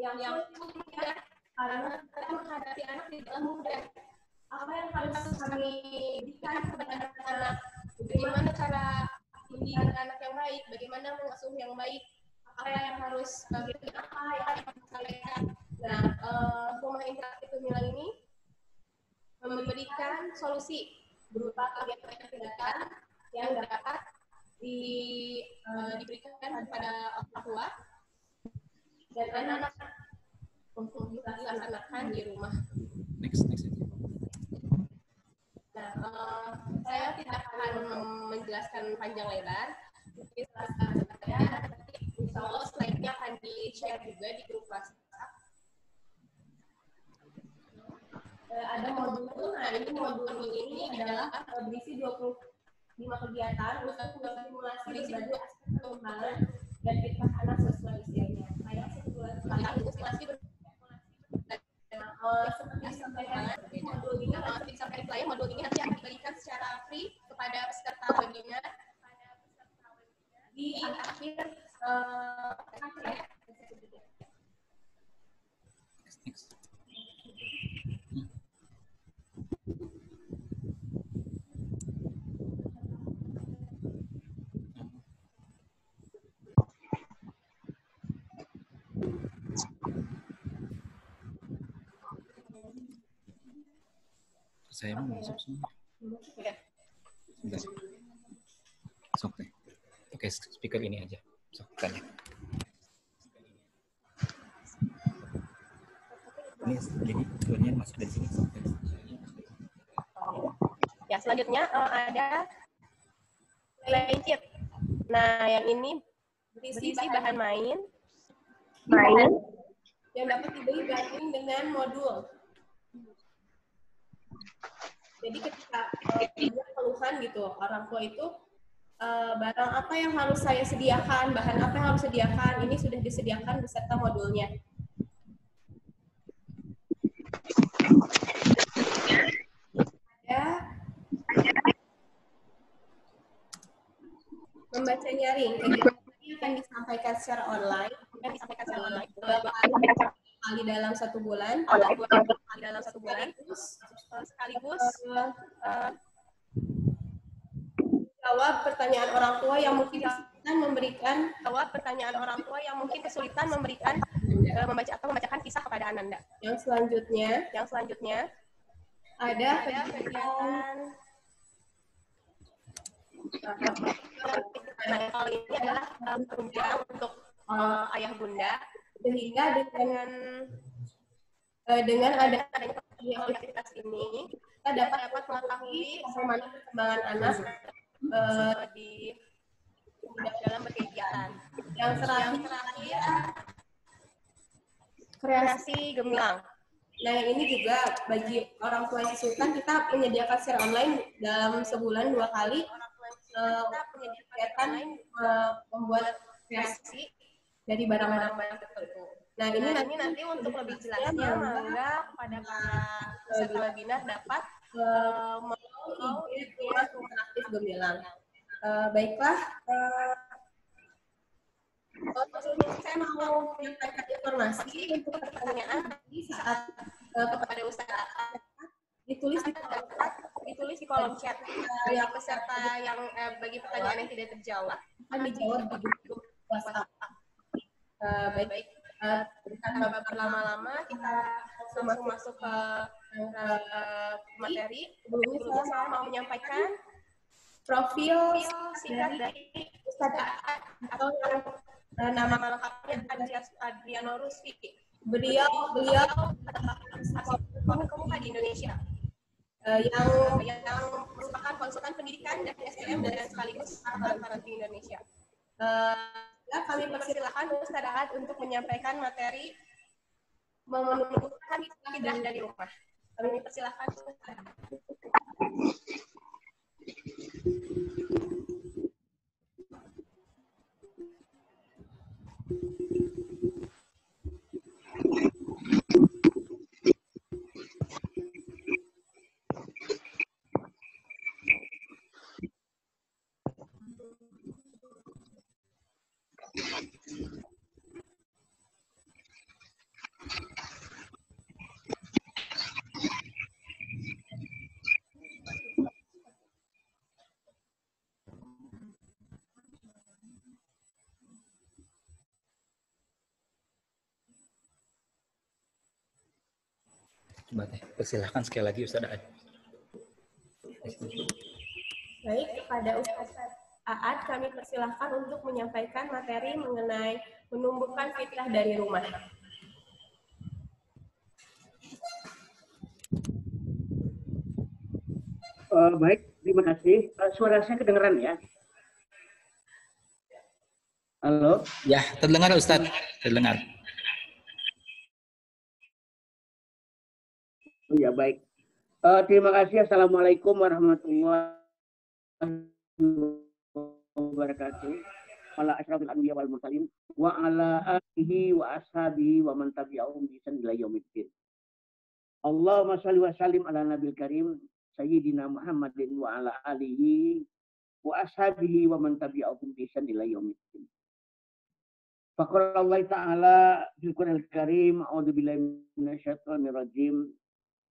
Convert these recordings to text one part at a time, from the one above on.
yang mudah, karena kita menghadapi anak tidaklah mudah. Apa yang harus kami berikan kepada anak-anak? Bagaimana cara mendidik anak yang baik? Bagaimana mengasuh yang baik? Apa yang harus disampaikan? Nah, rumah interaktif Gemilang ini memberikan solusi berupa kegiatan-kegiatan yang dapat diberikan kepada orang tua dan anak untuk dilaksanakan di rumah. Next. Nah, saya tidak akan menjelaskan panjang lebar. Mungkin saya insya Allah slide-nya akan di-share juga di grup WhatsApp. Ada modul, nah ini modul ini adalah berisi 25 kegiatan untuk simulasi berbagai aspek perkembangan dan fitrah anak sesuai usianya. Saya sebulan sekali simulasi seperti disampaikan modul ini modul ini nanti akan diberikan secara free kepada peserta webinar di akhir Next. Saya mau masuk semua. Sok deh. Oke, speaker ini aja. Sok tanya. Ini jadi tujuannya masuk dari sini. Ya, selanjutnya ada playlist. Nah, yang ini berisi bahan main yang dapat dibeli gabung dengan modul. Jadi ketika ada keluhan gitu, orang tua itu barang apa yang harus saya sediakan, bahan apa yang harus sediakan, ini sudah disediakan beserta modulnya. Ada membaca nyaring, kegiatan ini akan disampaikan secara online, beberapa kali dalam 1 bulan, sekaligus jawab pertanyaan orang tua yang mungkin kesulitan memberikan membaca atau membacakan kisah kepada Ananda. Yang selanjutnya ada kegiatan. Nah, kali ini adalah tunjang untuk ayah bunda, sehingga dengan adanya aktivitas ini kita dapat mengetahui bagaimana perkembangan anak di dalam berkegiatan. Yang terakhir kreasi gemilang. Nah, yang ini juga bagi orang tua yang kesulitan, kita menyediakan secara online dalam sebulan 2 kali kegiatan membuat kreasi dari barang-barang tertentu. Nah, ini nanti untuk lebih jelasnya, mangga kepada para peserta webinar dapat IG Rumah Interaktif Gemilang. Baiklah, saya mau menyampaikan informasi untuk pertanyaan saat kepada usaha ditulis di kolom chat. Yang peserta yang bagi pertanyaan yang tidak terjawab akan dijawab di grup WhatsApp. Baik. Tanpa berlama-lama kita langsung masuk ke materi. Sebelumnya saya mau menyampaikan profil singkat dari Ustadz atau nama lengkapnya Adriano Rusfi. Beliau pemuka di Indonesia yang merupakan konsultan pendidikan dan SDM dan sekaligus aparat di Indonesia. Kami persilakan Ustadz Ahad untuk menyampaikan materi menumbuhkan akidah dari rumah. Kami persilakan Ustadz Ahad. Coba teh, persilahkan sekali lagi Ustaz Aad. Baik, kepada Ustaz Aad kami persilahkan untuk menyampaikan materi mengenai menumbuhkan fitrah dari rumah. Baik, terima kasih. Suara saya kedengeran ya? Halo? Ya, terdengar Ustaz. Terdengar. Ya, baik. Terima kasih. Assalamualaikum warahmatullahi wabarakatuh. Ala asyrafil anbiya wal mursalin wa ala alihi wa ashabihi wa man tabi'ahum bi ihsan ila yaumiddin. Allahumma shalli wa sallim ala nabil karim sayyidina Muhammadin wa ala alihi wa ashabihi wa man tabi'ahum bi ihsan ila yaumiddin. Faqala Allah Ta'ala fil Qur'anil Karim, a'udzu billahi minasyaitonir rajim.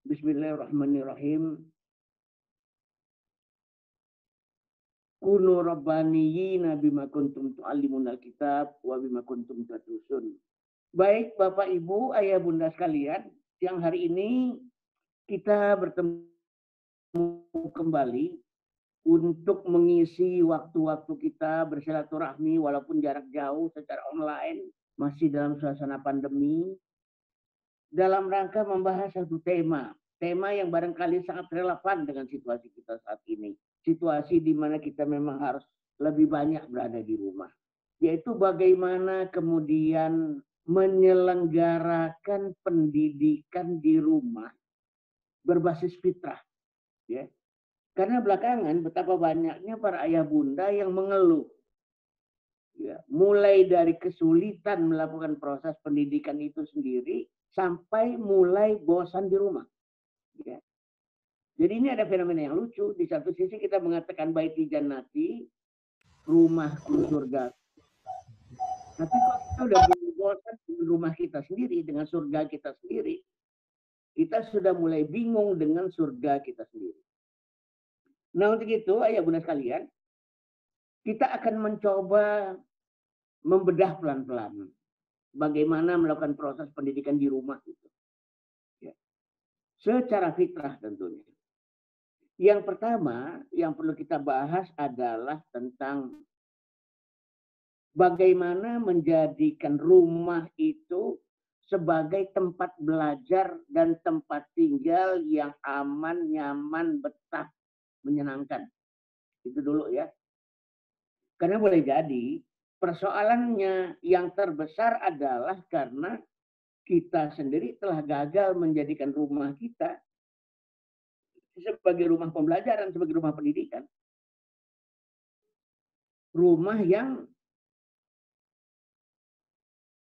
Bismillahirrahmanirrahim. Kunu rabbaniyina bima kuntum tu'allimunal kitab wa bima kuntum tadrusun. Baik Bapak Ibu, Ayah Bunda sekalian, siang hari ini kita bertemu kembali untuk mengisi waktu-waktu kita bersilaturahmi walaupun jarak jauh secara online, masih dalam suasana pandemi, dalam rangka membahas satu tema yang barangkali sangat relevan dengan situasi kita saat ini. Situasi di mana kita memang harus lebih banyak berada di rumah. Yaitu bagaimana kemudian menyelenggarakan pendidikan di rumah berbasis fitrah. Ya. Karena belakangan betapa banyaknya para ayah bunda yang mengeluh. Ya, mulai dari kesulitan melakukan proses pendidikan itu sendiri, sampai mulai bosan di rumah. Ya. Jadi ini ada fenomena yang lucu. Di satu sisi kita mengatakan baiti jannati, rumahku surga. Tapi kok kita udah bosan dengan rumah kita sendiri, dengan surga kita sendiri. Kita sudah mulai bingung dengan surga kita sendiri. Nah untuk itu, ayah bunda sekalian, kita akan mencoba membedah pelan-pelan bagaimana melakukan proses pendidikan di rumah itu. Ya. Secara fitrah tentunya. Yang pertama yang perlu kita bahas adalah tentang bagaimana menjadikan rumah itu sebagai tempat belajar dan tempat tinggal yang aman, nyaman, betah, menyenangkan. Itu dulu ya. Karena boleh jadi persoalannya yang terbesar adalah karena kita sendiri telah gagal menjadikan rumah kita sebagai rumah pembelajaran, sebagai rumah pendidikan. Rumah yang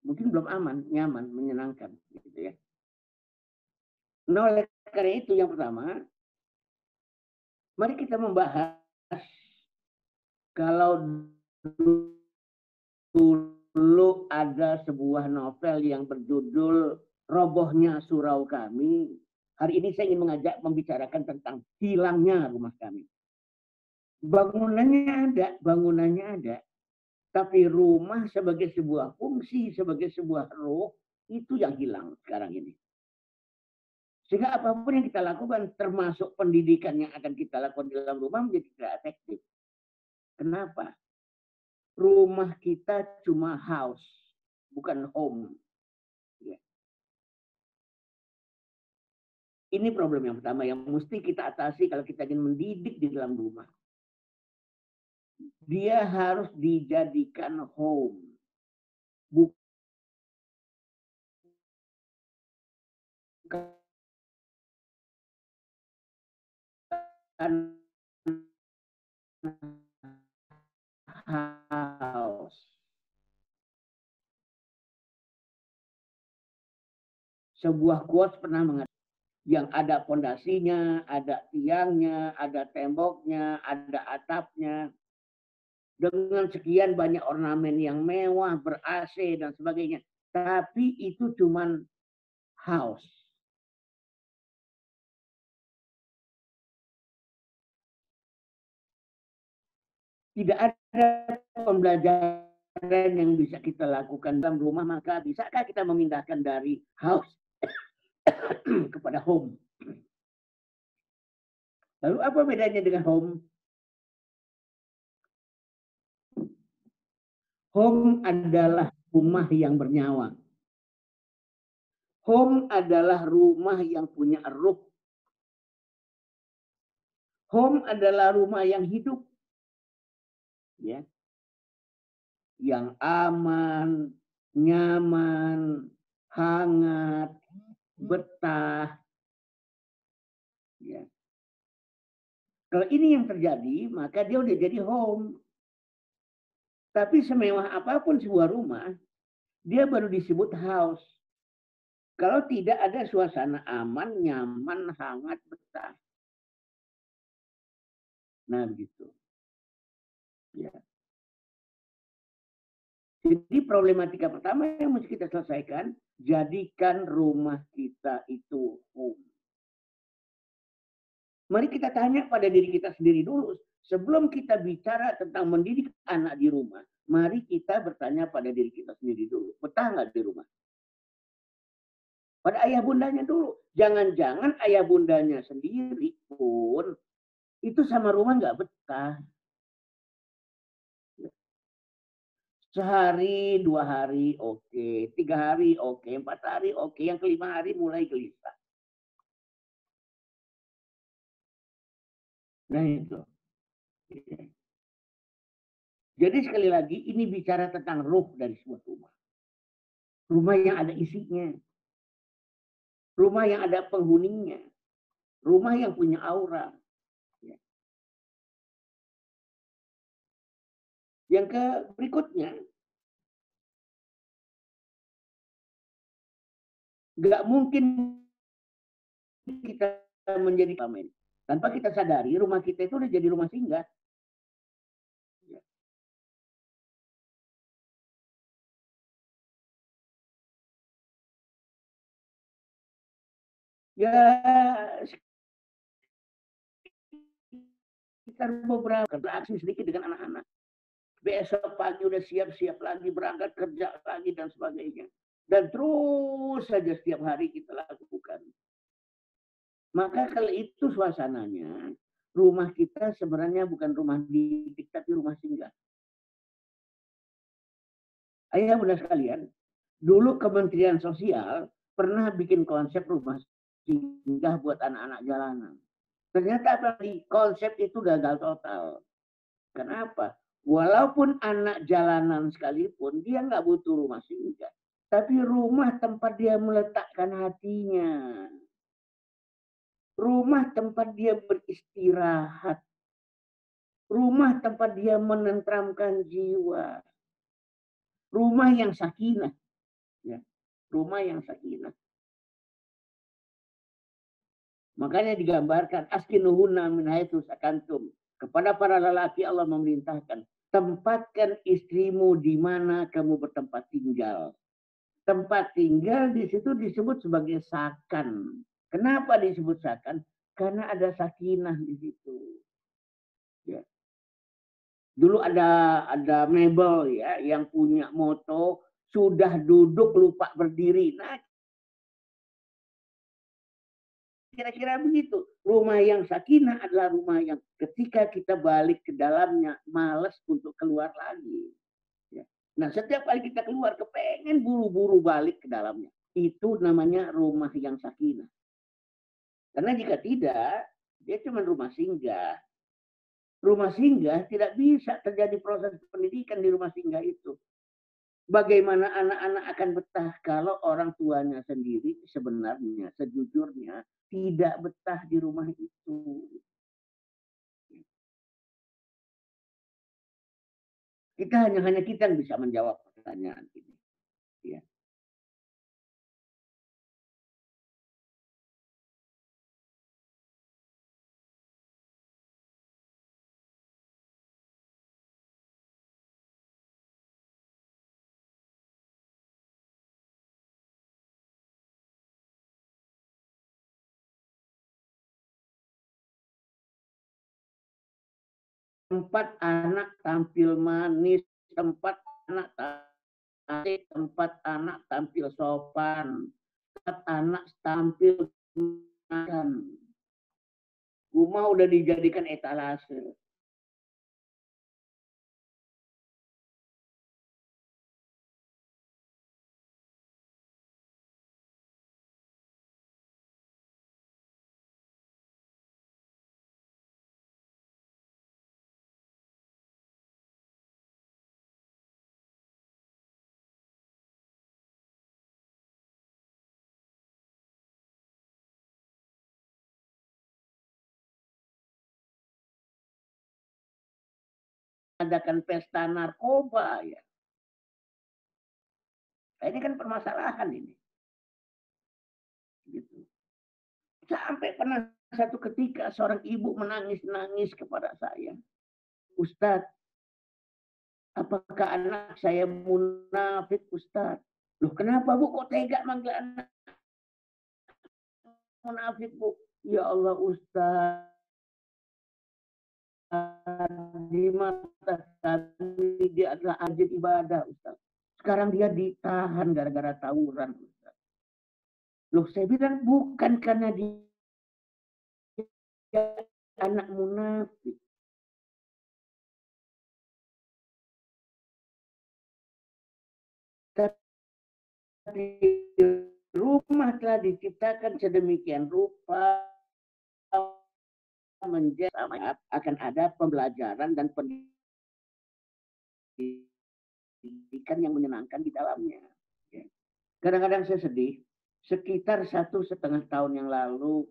mungkin belum aman, nyaman, menyenangkan. Gitu ya. Nah, oleh karena itu yang pertama, mari kita membahas kalau dulu ada sebuah novel yang berjudul Robohnya Surau Kami. Hari ini saya ingin mengajak membicarakan tentang hilangnya rumah kami. Bangunannya ada, tapi rumah sebagai sebuah fungsi, sebagai sebuah roh, itu yang hilang sekarang ini. Sehingga apapun yang kita lakukan, termasuk pendidikan yang akan kita lakukan di dalam rumah, menjadi tidak efektif. Kenapa? Rumah kita cuma house, bukan home. Ya. Ini problem yang pertama yang mesti kita atasi kalau kita ingin mendidik di dalam rumah. Dia harus dijadikan home. Bukan house. Sebuah quotes pernah mengatakan yang ada pondasinya, ada tiangnya, ada temboknya, ada atapnya. Dengan sekian banyak ornamen yang mewah, ber-AC dan sebagainya. Tapi itu cuman house. Tidak ada pembelajaran yang bisa kita lakukan dalam rumah, maka bisakah kita memindahkan dari house kepada home. Lalu apa bedanya dengan home? Home adalah rumah yang bernyawa. Home adalah rumah yang punya ruh. Home adalah rumah yang hidup. Ya. Yang aman, nyaman, hangat, betah. Ya. Kalau ini yang terjadi, maka dia udah jadi home. Tapi semewah apapun sebuah rumah, dia baru disebut house. Kalau tidak ada suasana aman, nyaman, hangat, betah. Nah, begitu. Ya. Jadi problematika pertama yang mesti kita selesaikan, jadikan rumah kita itu home. Mari kita tanya pada diri kita sendiri dulu. Sebelum kita bicara tentang mendidik anak di rumah, mari kita bertanya pada diri kita sendiri dulu. Betah nggak di rumah? Pada ayah bundanya dulu. Jangan-jangan ayah bundanya sendiri pun itu sama rumah nggak betah. Sehari, 2 hari oke, 3 hari oke, 4 hari oke, yang kelima hari mulai gelisah. Nah itu. Jadi sekali lagi ini bicara tentang ruh dari sebuah rumah. Rumah yang ada isinya. Rumah yang ada penghuninya. Rumah yang punya aura. Yang berikutnya, nggak mungkin kita menjadi pamen. Tanpa kita sadari rumah kita itu udah jadi rumah singgah. Ya sekitar beberapa interaksi sedikit dengan anak-anak. Besok pagi udah siap-siap lagi, berangkat kerja lagi dan sebagainya. Dan terus saja setiap hari kita lakukan. Maka kalau itu suasananya, rumah kita sebenarnya bukan rumah didik, tapi rumah singgah. Ayah bunda sekalian, dulu Kementerian Sosial pernah bikin konsep rumah singgah buat anak-anak jalanan. Ternyata konsep itu gagal total. Kenapa? Walaupun anak jalanan sekalipun, dia nggak butuh rumah singgah. Tapi rumah tempat dia meletakkan hatinya. Rumah tempat dia beristirahat. Rumah tempat dia menenteramkan jiwa. Rumah yang sakinah. Ya. Rumah yang sakinah. Makanya digambarkan askinuhunna min haitsu sakantum. Kepada para lelaki Allah memerintahkan, tempatkan istrimu di mana kamu bertempat tinggal. Tempat tinggal di situ disebut sebagai sakan. Kenapa disebut sakan? Karena ada sakinah di situ. Ya. Dulu ada mebel ya yang punya moto sudah duduk lupa berdiri. Nah, kira-kira begitu. Rumah yang sakinah adalah rumah yang ketika kita balik ke dalamnya malas untuk keluar lagi. Ya. Nah, setiap kali kita keluar kepengen buru-buru balik ke dalamnya. Itu namanya rumah yang sakinah. Karena jika tidak, dia cuma rumah singgah. Rumah singgah tidak bisa terjadi proses pendidikan di rumah singgah itu. Bagaimana anak-anak akan betah kalau orang tuanya sendiri sebenarnya, sejujurnya, tidak betah di rumah itu. Hanya kita yang bisa menjawab pertanyaan ini. Ya. 4 anak tampil manis, 4 anak tampil sopan, anak tampil makan. Rumah udah dijadikan etalase. Adakan pesta narkoba ya. Ini kan permasalahan ini. Gitu. Sampai pernah satu ketika seorang ibu menangis-nangis kepada saya. Ustadz, apakah anak saya munafik Ustadz? Loh kenapa Bu kok tega manggil anak munafik Bu? Ya Allah Ustadz. Di mata kami dia adalah ajib ibadah Ustaz. Sekarang dia ditahan gara-gara tawuran Ustaz. Loh saya bilang bukan karena dia anak munafik. Tapi rumah telah diciptakan sedemikian rupa menjadi akan ada pembelajaran dan pendidikan yang menyenangkan di dalamnya. Kadang-kadang saya sedih, sekitar 1,5 tahun yang lalu,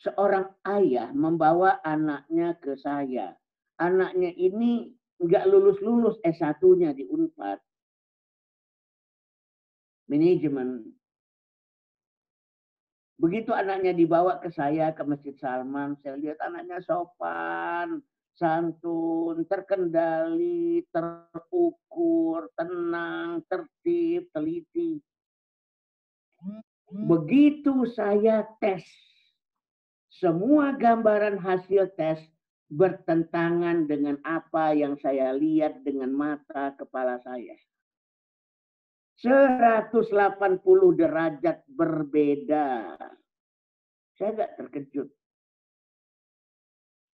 seorang ayah membawa anaknya ke saya. Anaknya ini nggak lulus-lulus S1-nya di Unpad. Manajemen. Begitu anaknya dibawa ke saya ke Masjid Salman, saya lihat anaknya sopan, santun, terkendali, terukur, tenang, tertib, teliti. Begitu saya tes, semua gambaran hasil tes bertentangan dengan apa yang saya lihat dengan mata kepala saya. 180 derajat berbeda. Saya agak terkejut.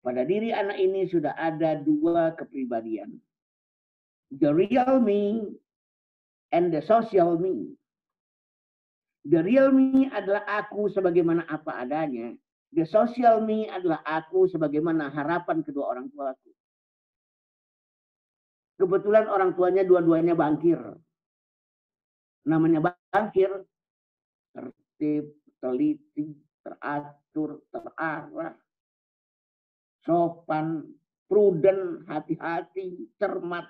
Pada diri anak ini sudah ada 2 kepribadian. The real me and the social me. The real me adalah aku sebagaimana apa adanya. The social me adalah aku sebagaimana harapan kedua orang tuaku. Kebetulan orang tuanya dua-duanya bankir. Namanya bankir, tertib, teliti, teratur, terarah, sopan, prudent, hati-hati, cermat.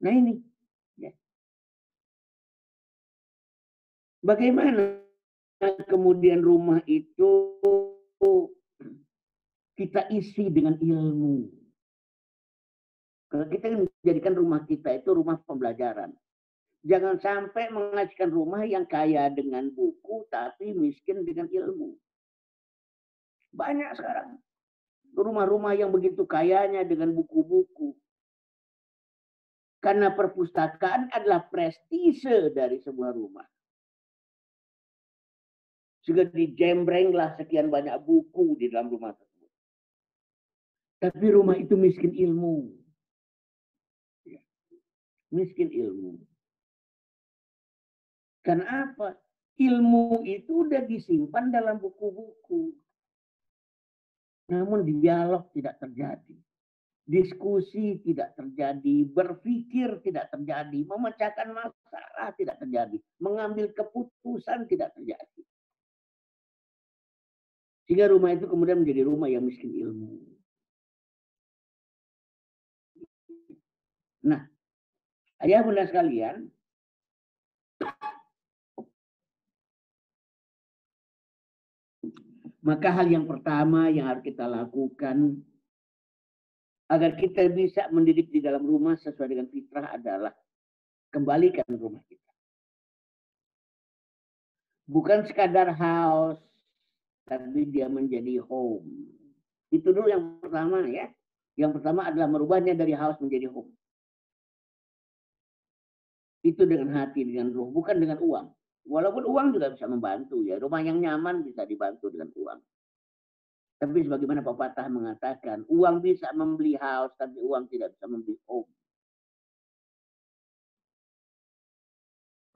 Nah ini. Ya. Bagaimana kemudian rumah itu kita isi dengan ilmu. Kalau kita menjadikan rumah kita itu rumah pembelajaran. Jangan sampai mengajikan rumah yang kaya dengan buku tapi miskin dengan ilmu. Banyak sekarang rumah-rumah yang begitu kayanya dengan buku-buku. Karena perpustakaan adalah prestise dari sebuah rumah. Sudah dijembrenglah sekian banyak buku di dalam rumah tersebut. Tapi rumah itu miskin ilmu. Miskin ilmu. Karena apa? Ilmu itu udah disimpan dalam buku-buku. Namun dialog tidak terjadi. Diskusi tidak terjadi. Berpikir tidak terjadi. Memecahkan masalah tidak terjadi. Mengambil keputusan tidak terjadi. Sehingga rumah itu kemudian menjadi rumah yang miskin ilmu. Nah, ayah bunda sekalian, maka hal yang pertama yang harus kita lakukan agar kita bisa mendidik di dalam rumah sesuai dengan fitrah adalah kembalikan rumah kita. Bukan sekadar house, tapi dia menjadi home. Itu dulu yang pertama ya. Yang pertama adalah merubahnya dari house menjadi home. Itu dengan hati, dengan ruh, bukan dengan uang. Walaupun uang juga bisa membantu ya. Rumah yang nyaman bisa dibantu dengan uang. Tapi sebagaimana pepatah mengatakan, uang bisa membeli house, tapi uang tidak bisa membeli home.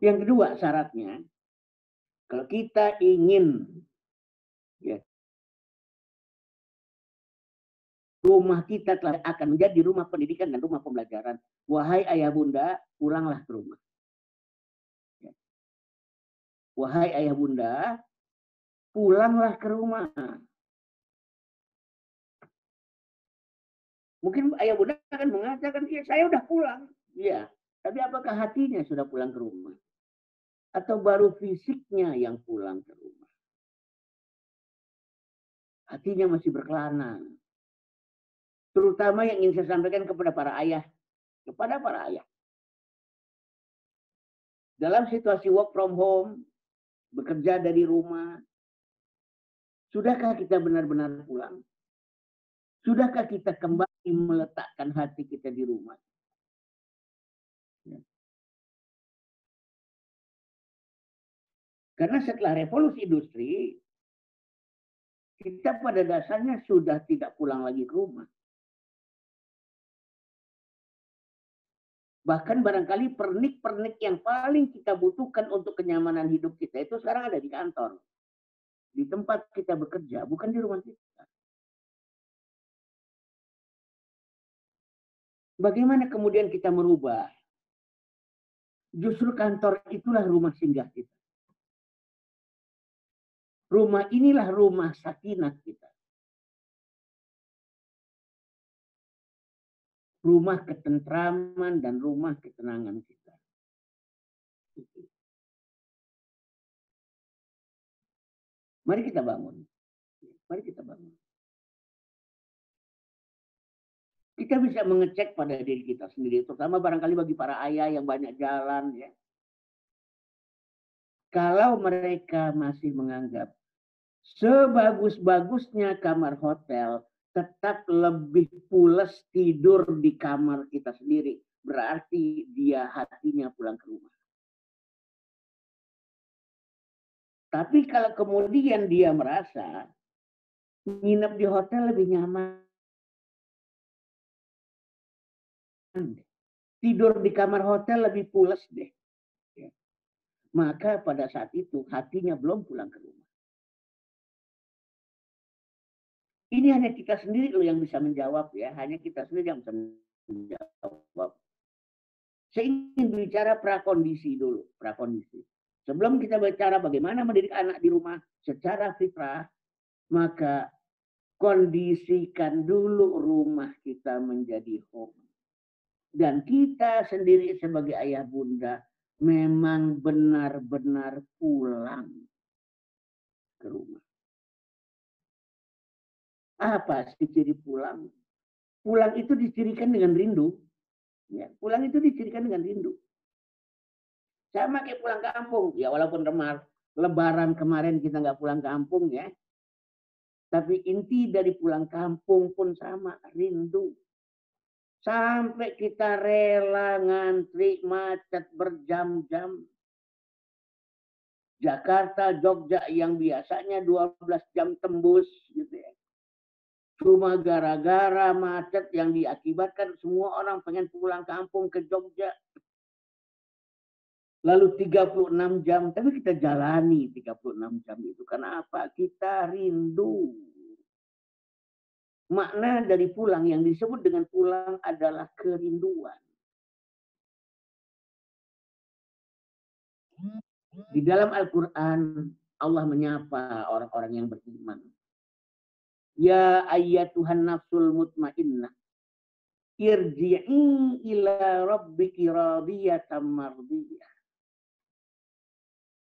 Yang kedua syaratnya, kalau kita ingin ya, rumah kita akan menjadi rumah pendidikan dan rumah pembelajaran, wahai ayah bunda, pulanglah ke rumah. Ya. Wahai ayah bunda, pulanglah ke rumah. Mungkin ayah bunda akan mengatakan, ya saya udah pulang. Iya, tapi apakah hatinya sudah pulang ke rumah? Atau baru fisiknya yang pulang ke rumah? Hatinya masih berkelana. Terutama yang ingin saya sampaikan kepada para ayah. Kepada para ayah. Dalam situasi work from home, bekerja dari rumah, sudahkah kita benar-benar pulang? Sudahkah kita kembali meletakkan hati kita di rumah? Ya. Karena setelah revolusi industri, kita pada dasarnya sudah tidak pulang lagi ke rumah. Bahkan barangkali pernik-pernik yang paling kita butuhkan untuk kenyamanan hidup kita itu sekarang ada di kantor. Di tempat kita bekerja, bukan di rumah kita. Bagaimana kemudian kita merubah? Justru kantor itulah rumah singgah kita. Rumah inilah rumah sakinah kita. Rumah ketentraman dan rumah ketenangan kita. Mari kita bangun. Mari kita bangun. Kita bisa mengecek pada diri kita sendiri, terutama barangkali bagi para ayah yang banyak jalan ya. Kalau mereka masih menganggap sebagus-bagusnya kamar hotel tetap lebih pules tidur di kamar kita sendiri, berarti dia hatinya pulang ke rumah. Tapi kalau kemudian dia merasa nginep di hotel lebih nyaman, tidur di kamar hotel lebih pules deh. Ya. Maka pada saat itu hatinya belum pulang ke rumah. Ini hanya kita sendiri loh yang bisa menjawab ya. Hanya kita sendiri yang bisa menjawab. Saya ingin bicara prakondisi dulu. Prakondisi. Sebelum kita bicara bagaimana mendidik anak di rumah secara fitrah, maka kondisikan dulu rumah kita menjadi home. Dan kita sendiri sebagai ayah bunda memang benar-benar pulang ke rumah. Apa sih ciri pulang? Pulang itu dicirikan dengan rindu. Ya, pulang itu dicirikan dengan rindu. Sama kayak pulang kampung. Ya walaupun lebaran kemarin kita nggak pulang kampung ya. Tapi inti dari pulang kampung pun sama, rindu. Sampai kita rela ngantri macet berjam-jam. Jakarta, Jogja yang biasanya 12 jam tembus gitu ya. Cuma gara-gara macet yang diakibatkan semua orang pengen pulang kampung ke Jogja. Lalu 36 jam, tapi kita jalani 36 jam itu. Karena apa? Kita rindu. Makna dari pulang yang disebut dengan pulang adalah kerinduan. Di dalam Al-Quran, Allah menyapa orang-orang yang beriman. Ya ayyatuhan nafsul mutmainnah. Irji'i ila rabbiki radiyatan mardiyah.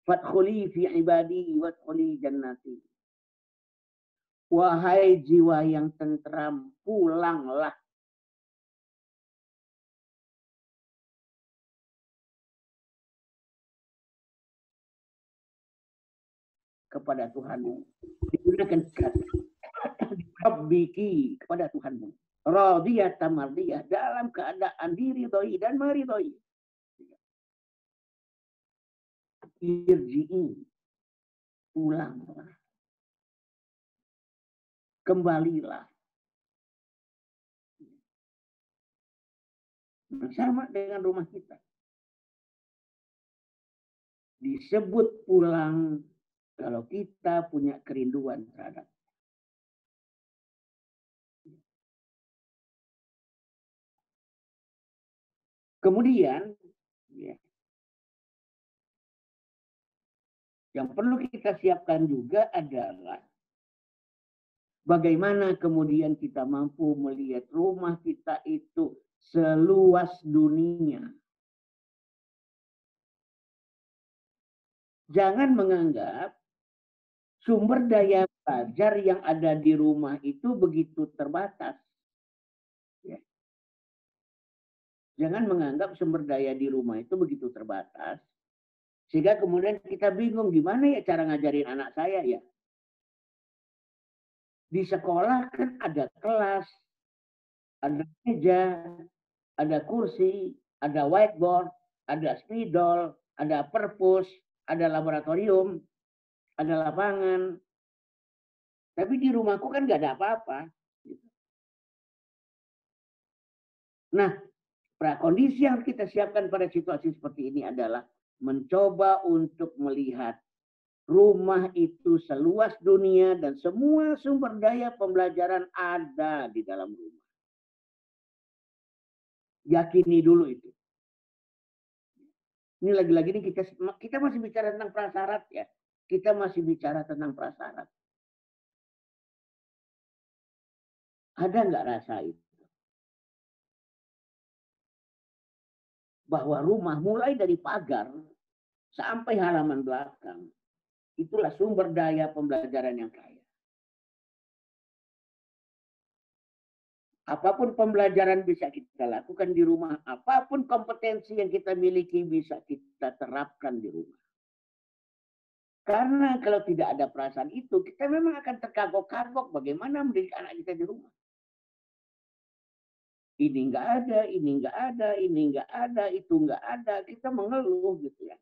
Fadkhuli fi ibadi wadkhuli jannati. Wahai jiwa yang tentram, pulanglah. Kepada Tuhanmu. Digunakan kata Rabbiki, kepada Tuhanmu. Radiyatan mardiyah, dalam keadaan diridhoi dan meridhoi. irji'i, pulanglah, kembalilah. Sama dengan rumah kita. Disebut pulang kalau kita punya kerinduan terhadap. Kemudian, ya, yang perlu kita siapkan juga adalah bagaimana kemudian kita mampu melihat rumah kita itu seluas dunia. Jangan menganggap sumber daya belajar yang ada di rumah itu begitu terbatas. Ya. Jangan menganggap sumber daya di rumah itu begitu terbatas. Sehingga kemudian kita bingung gimana ya cara ngajarin anak saya ya. Di sekolah kan ada kelas, ada meja, ada kursi, ada whiteboard, ada spidol, ada perpus, ada laboratorium, ada lapangan. Tapi di rumahku kan nggak ada apa-apa. Nah, kondisi yang kita siapkan pada situasi seperti ini adalah mencoba untuk melihat rumah itu seluas dunia dan semua sumber daya pembelajaran ada di dalam rumah. Yakini dulu itu. Ini lagi-lagi ini kita masih bicara tentang prasyarat ya. Kita masih bicara tentang prasyarat. Ada nggak rasa itu? Bahwa rumah mulai dari pagar sampai halaman belakang. Itulah sumber daya pembelajaran yang kaya. Apapun pembelajaran bisa kita lakukan di rumah. Apapun kompetensi yang kita miliki bisa kita terapkan di rumah. Karena kalau tidak ada perasaan itu, kita memang akan terkagok-kagok bagaimana mendidik anak kita di rumah. Ini nggak ada, ini nggak ada, ini nggak ada, itu nggak ada. Kita mengeluh gitu ya.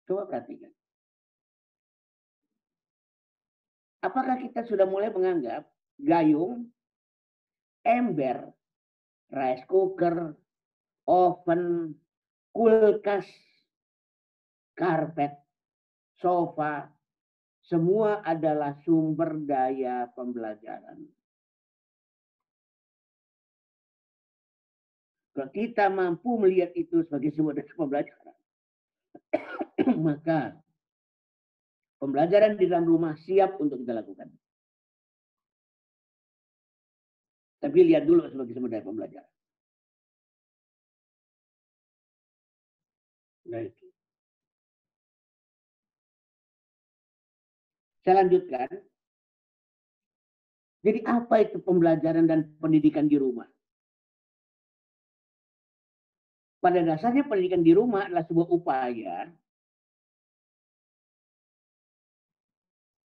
Coba perhatikan. Apakah kita sudah mulai menganggap gayung, ember, rice cooker, oven, kulkas, karpet, sofa, semua adalah sumber daya pembelajaran. Kalau kita mampu melihat itu sebagai sumber daya pembelajaran, maka pembelajaran di dalam rumah siap untuk kita lakukan. Tapi lihat dulu sebagai sumber daya pembelajaran. Baik. Saya lanjutkan. Jadi apa itu pembelajaran dan pendidikan di rumah? Pada dasarnya pendidikan di rumah adalah sebuah upaya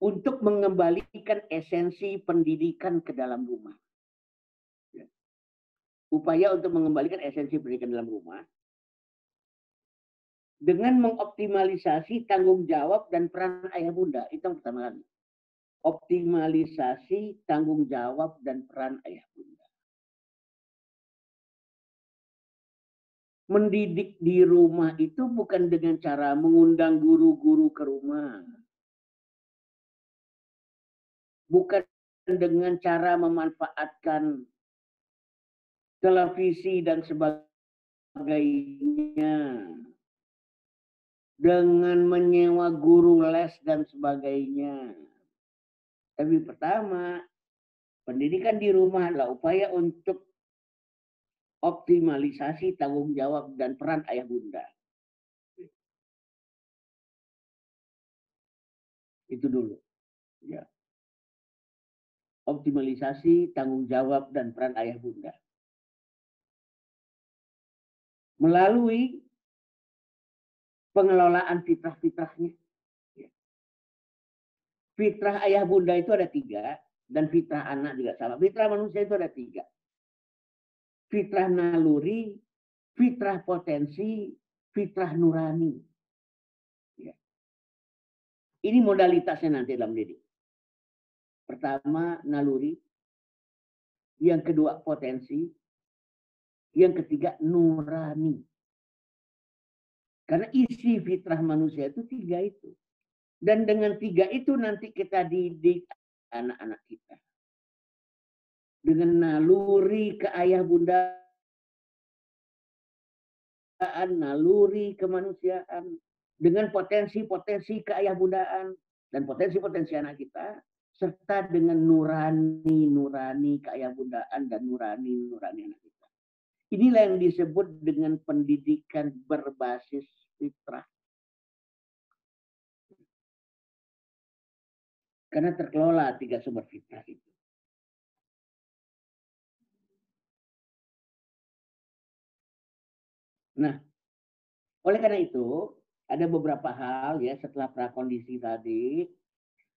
untuk mengembalikan esensi pendidikan ke dalam rumah. Upaya untuk mengembalikan esensi pendidikan dalam rumah dengan mengoptimalisasi tanggung jawab dan peran ayah bunda. Itu yang pertama kali. Optimalisasi tanggung jawab dan peran ayah bunda. Mendidik di rumah itu bukan dengan cara mengundang guru-guru ke rumah. Bukan dengan cara memanfaatkan televisi dan sebagainya. Dengan menyewa guru les dan sebagainya. Tapi pertama, pendidikan di rumah adalah upaya untuk optimalisasi tanggung jawab dan peran ayah bunda. Itu dulu. Ya. Optimalisasi tanggung jawab dan peran ayah bunda. Melalui pengelolaan fitrah-fitrahnya. Fitrah ayah bunda itu ada 3. Dan fitrah anak juga sama. Fitrah manusia itu ada 3. Fitrah naluri, fitrah potensi, fitrah nurani. Ya. Ini modalitasnya nanti dalam didik. Pertama naluri, yang kedua potensi, yang ketiga nurani. Karena isi fitrah manusia itu 3 itu. Dan dengan 3 itu nanti kita didik anak-anak kita. Dengan naluri ke ayah bundaan, naluri kemanusiaan, dengan potensi-potensi ke ayah bundaan, dan potensi-potensi anak kita, serta dengan nurani ke ayah bundaan dan nurani anak kita. Inilah yang disebut dengan pendidikan berbasis fitrah. Karena terkelola 3 sumber fitrah itu. Nah, oleh karena itu, ada beberapa hal ya setelah prakondisi tadi,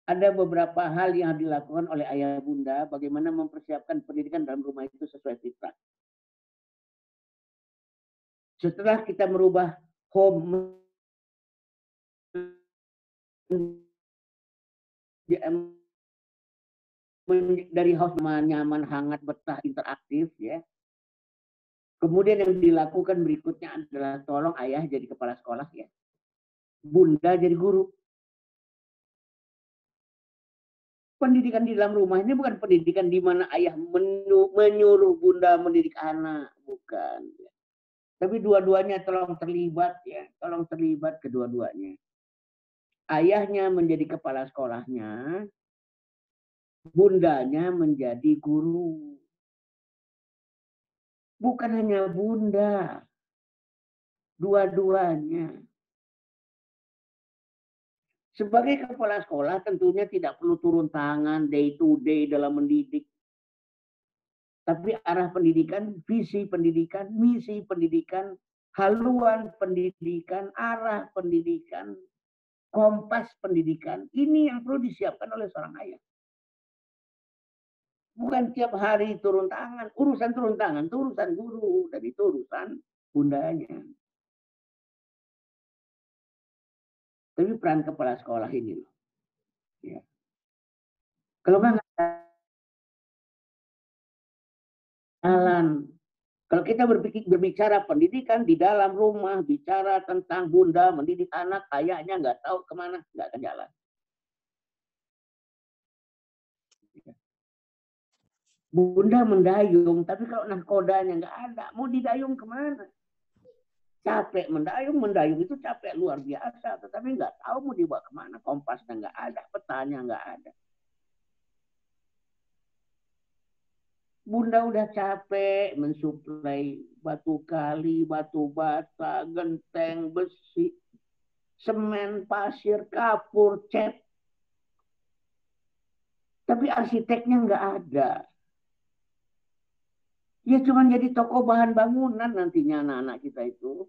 ada beberapa hal yang dilakukan oleh ayah bunda bagaimana mempersiapkan pendidikan dalam rumah itu sesuai fitrah. Setelah kita merubah home dari house nyaman, hangat, betah, interaktif ya. Kemudian yang dilakukan berikutnya adalah tolong ayah jadi kepala sekolah ya. Bunda jadi guru. Pendidikan di dalam rumah ini bukan pendidikan di mana ayah menyuruh bunda mendidik anak, bukan. Tapi dua-duanya tolong terlibat ya, tolong terlibat kedua-duanya. Ayahnya menjadi kepala sekolahnya, bundanya menjadi guru. Bukan hanya bunda, dua-duanya. Sebagai kepala sekolah tentunya tidak perlu turun tangan day to day dalam mendidik. Tapi arah pendidikan, visi pendidikan, misi pendidikan, haluan pendidikan, arah pendidikan, kompas pendidikan. Ini yang perlu disiapkan oleh seorang ayah. Bukan tiap hari turun tangan. Urusan turun tangan itu urusan guru. Dan itu urusan bundanya. Tapi peran kepala sekolah ini loh. Ya. Kalau nggak jalan. Kalau kita berbicara pendidikan di dalam rumah, bicara tentang bunda mendidik anak, ayahnya nggak tahu kemana, nggak akan jalan. Bunda mendayung, tapi kalau nahkodanya nggak ada, mau didayung kemana? Capek mendayung itu capek luar biasa, tetapi nggak tahu mau dibawa kemana, kompasnya nggak ada, petanya nggak ada. Bunda udah capek mensuplai batu kali, batu bata, genteng, besi, semen, pasir, kapur, cat. Tapi arsiteknya nggak ada. Ya cuma jadi toko bahan bangunan nantinya anak-anak kita itu.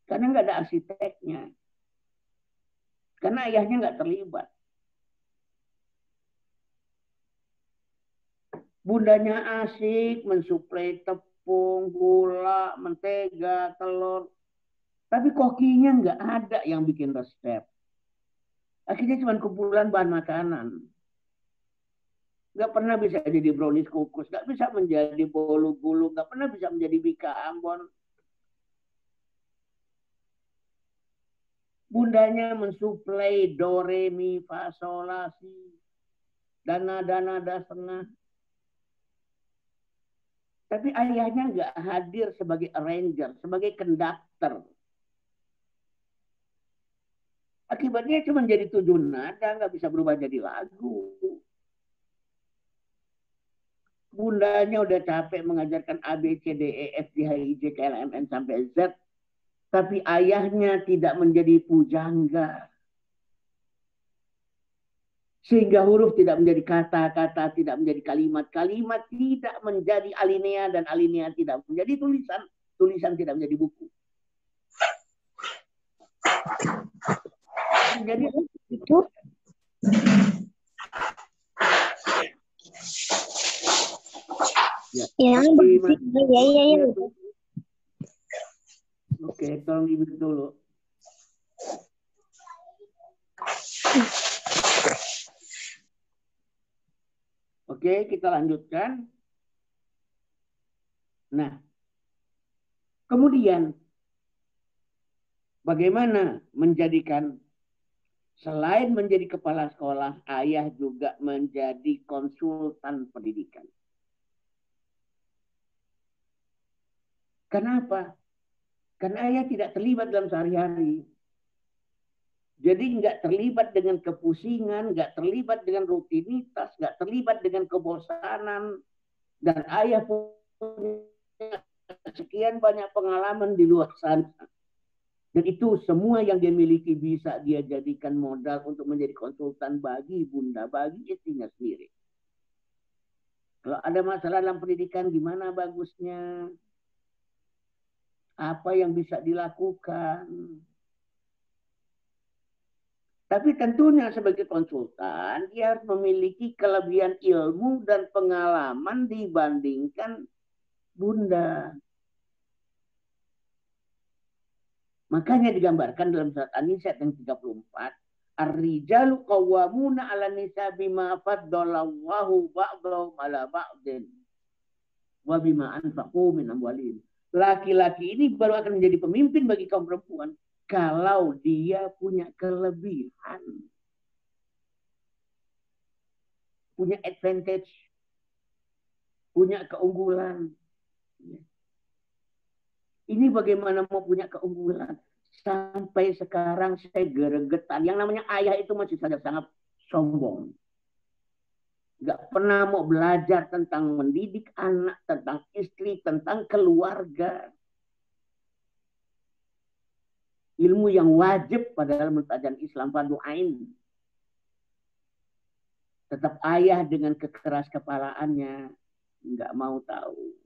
Karena nggak ada arsiteknya. Karena ayahnya nggak terlibat. Bundanya asik mensuplai tepung, gula, mentega, telur. Tapi kokinya nggak ada yang bikin resep. Akhirnya cuma kumpulan bahan makanan. Nggak pernah bisa jadi brownies kukus, nggak bisa menjadi bolu gulung, nggak pernah bisa menjadi bika ambon. Bundanya mensuplai do, re, mi, fa, sol, la, si, dana, da, setengah. Tapi ayahnya nggak hadir sebagai arranger, sebagai konduktor. Akibatnya cuma jadi 7 nada, nggak bisa berubah jadi lagu. Bundanya udah capek mengajarkan A, B, C, D, E, F, G, H, I, J, K, L, M, N, sampai Z. Tapi ayahnya tidak menjadi pujangga. Sehingga huruf tidak menjadi kata-kata, tidak menjadi kalimat-kalimat, tidak menjadi alinea, dan alinea tidak menjadi tulisan, tulisan tidak menjadi buku. Jadi itu ya, Oke, tolong di-mute dulu. Oke, kita lanjutkan. Nah, kemudian bagaimana menjadikan selain menjadi kepala sekolah, ayah juga menjadi konsultan pendidikan. Kenapa? Karena ayah tidak terlibat dalam sehari-hari. Jadi nggak terlibat dengan kepusingan, nggak terlibat dengan rutinitas, nggak terlibat dengan kebosanan. Dan ayah punya sekian banyak pengalaman di luar sana. Dan itu semua yang dia miliki bisa dia jadikan modal untuk menjadi konsultan bagi bunda, bagi istrinya sendiri. Kalau ada masalah dalam pendidikan, gimana bagusnya? Apa yang bisa dilakukan? Tapi tentunya sebagai konsultan, dia harus memiliki kelebihan ilmu dan pengalaman dibandingkan bunda. Makanya digambarkan dalam surat An-Nisa yang 34, Ar-rijalu qawwamuna 'ala nisa bima faddalallahu ba'dahum 'ala ba'din wa bima anfaqu min amwalihim. Laki-laki ini baru akan menjadi pemimpin bagi kaum perempuan kalau dia punya kelebihan, punya advantage, punya keunggulan. Ini bagaimana mau punya keunggulan? Sampai sekarang saya geregetan. Yang namanya ayah itu masih saja sangat sombong. Gak pernah mau belajar tentang mendidik anak, tentang istri, tentang keluarga. Ilmu yang wajib padahal menurut ajaran Islam fardu ain. Tetap ayah dengan kekeras kepalaannya nggak mau tahu.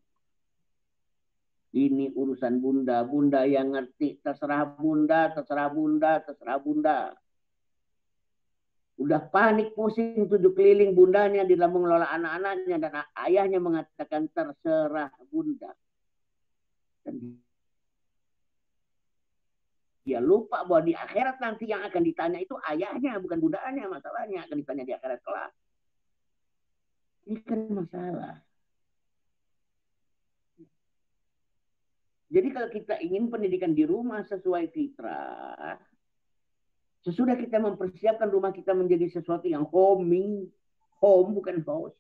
Ini urusan bunda, bunda yang ngerti, terserah bunda, terserah bunda, terserah bunda. Udah panik pusing tujuh keliling bundanya di dalam mengelola anak-anaknya dan ayahnya mengatakan terserah bunda. Dan dia lupa bahwa di akhirat nanti yang akan ditanya itu ayahnya, bukan bundanya. Masalahnya akan ditanya di akhirat kelak. Ini kan masalah. Jadi kalau kita ingin pendidikan di rumah sesuai fitrah, sesudah kita mempersiapkan rumah kita menjadi sesuatu yang homey, home bukan house,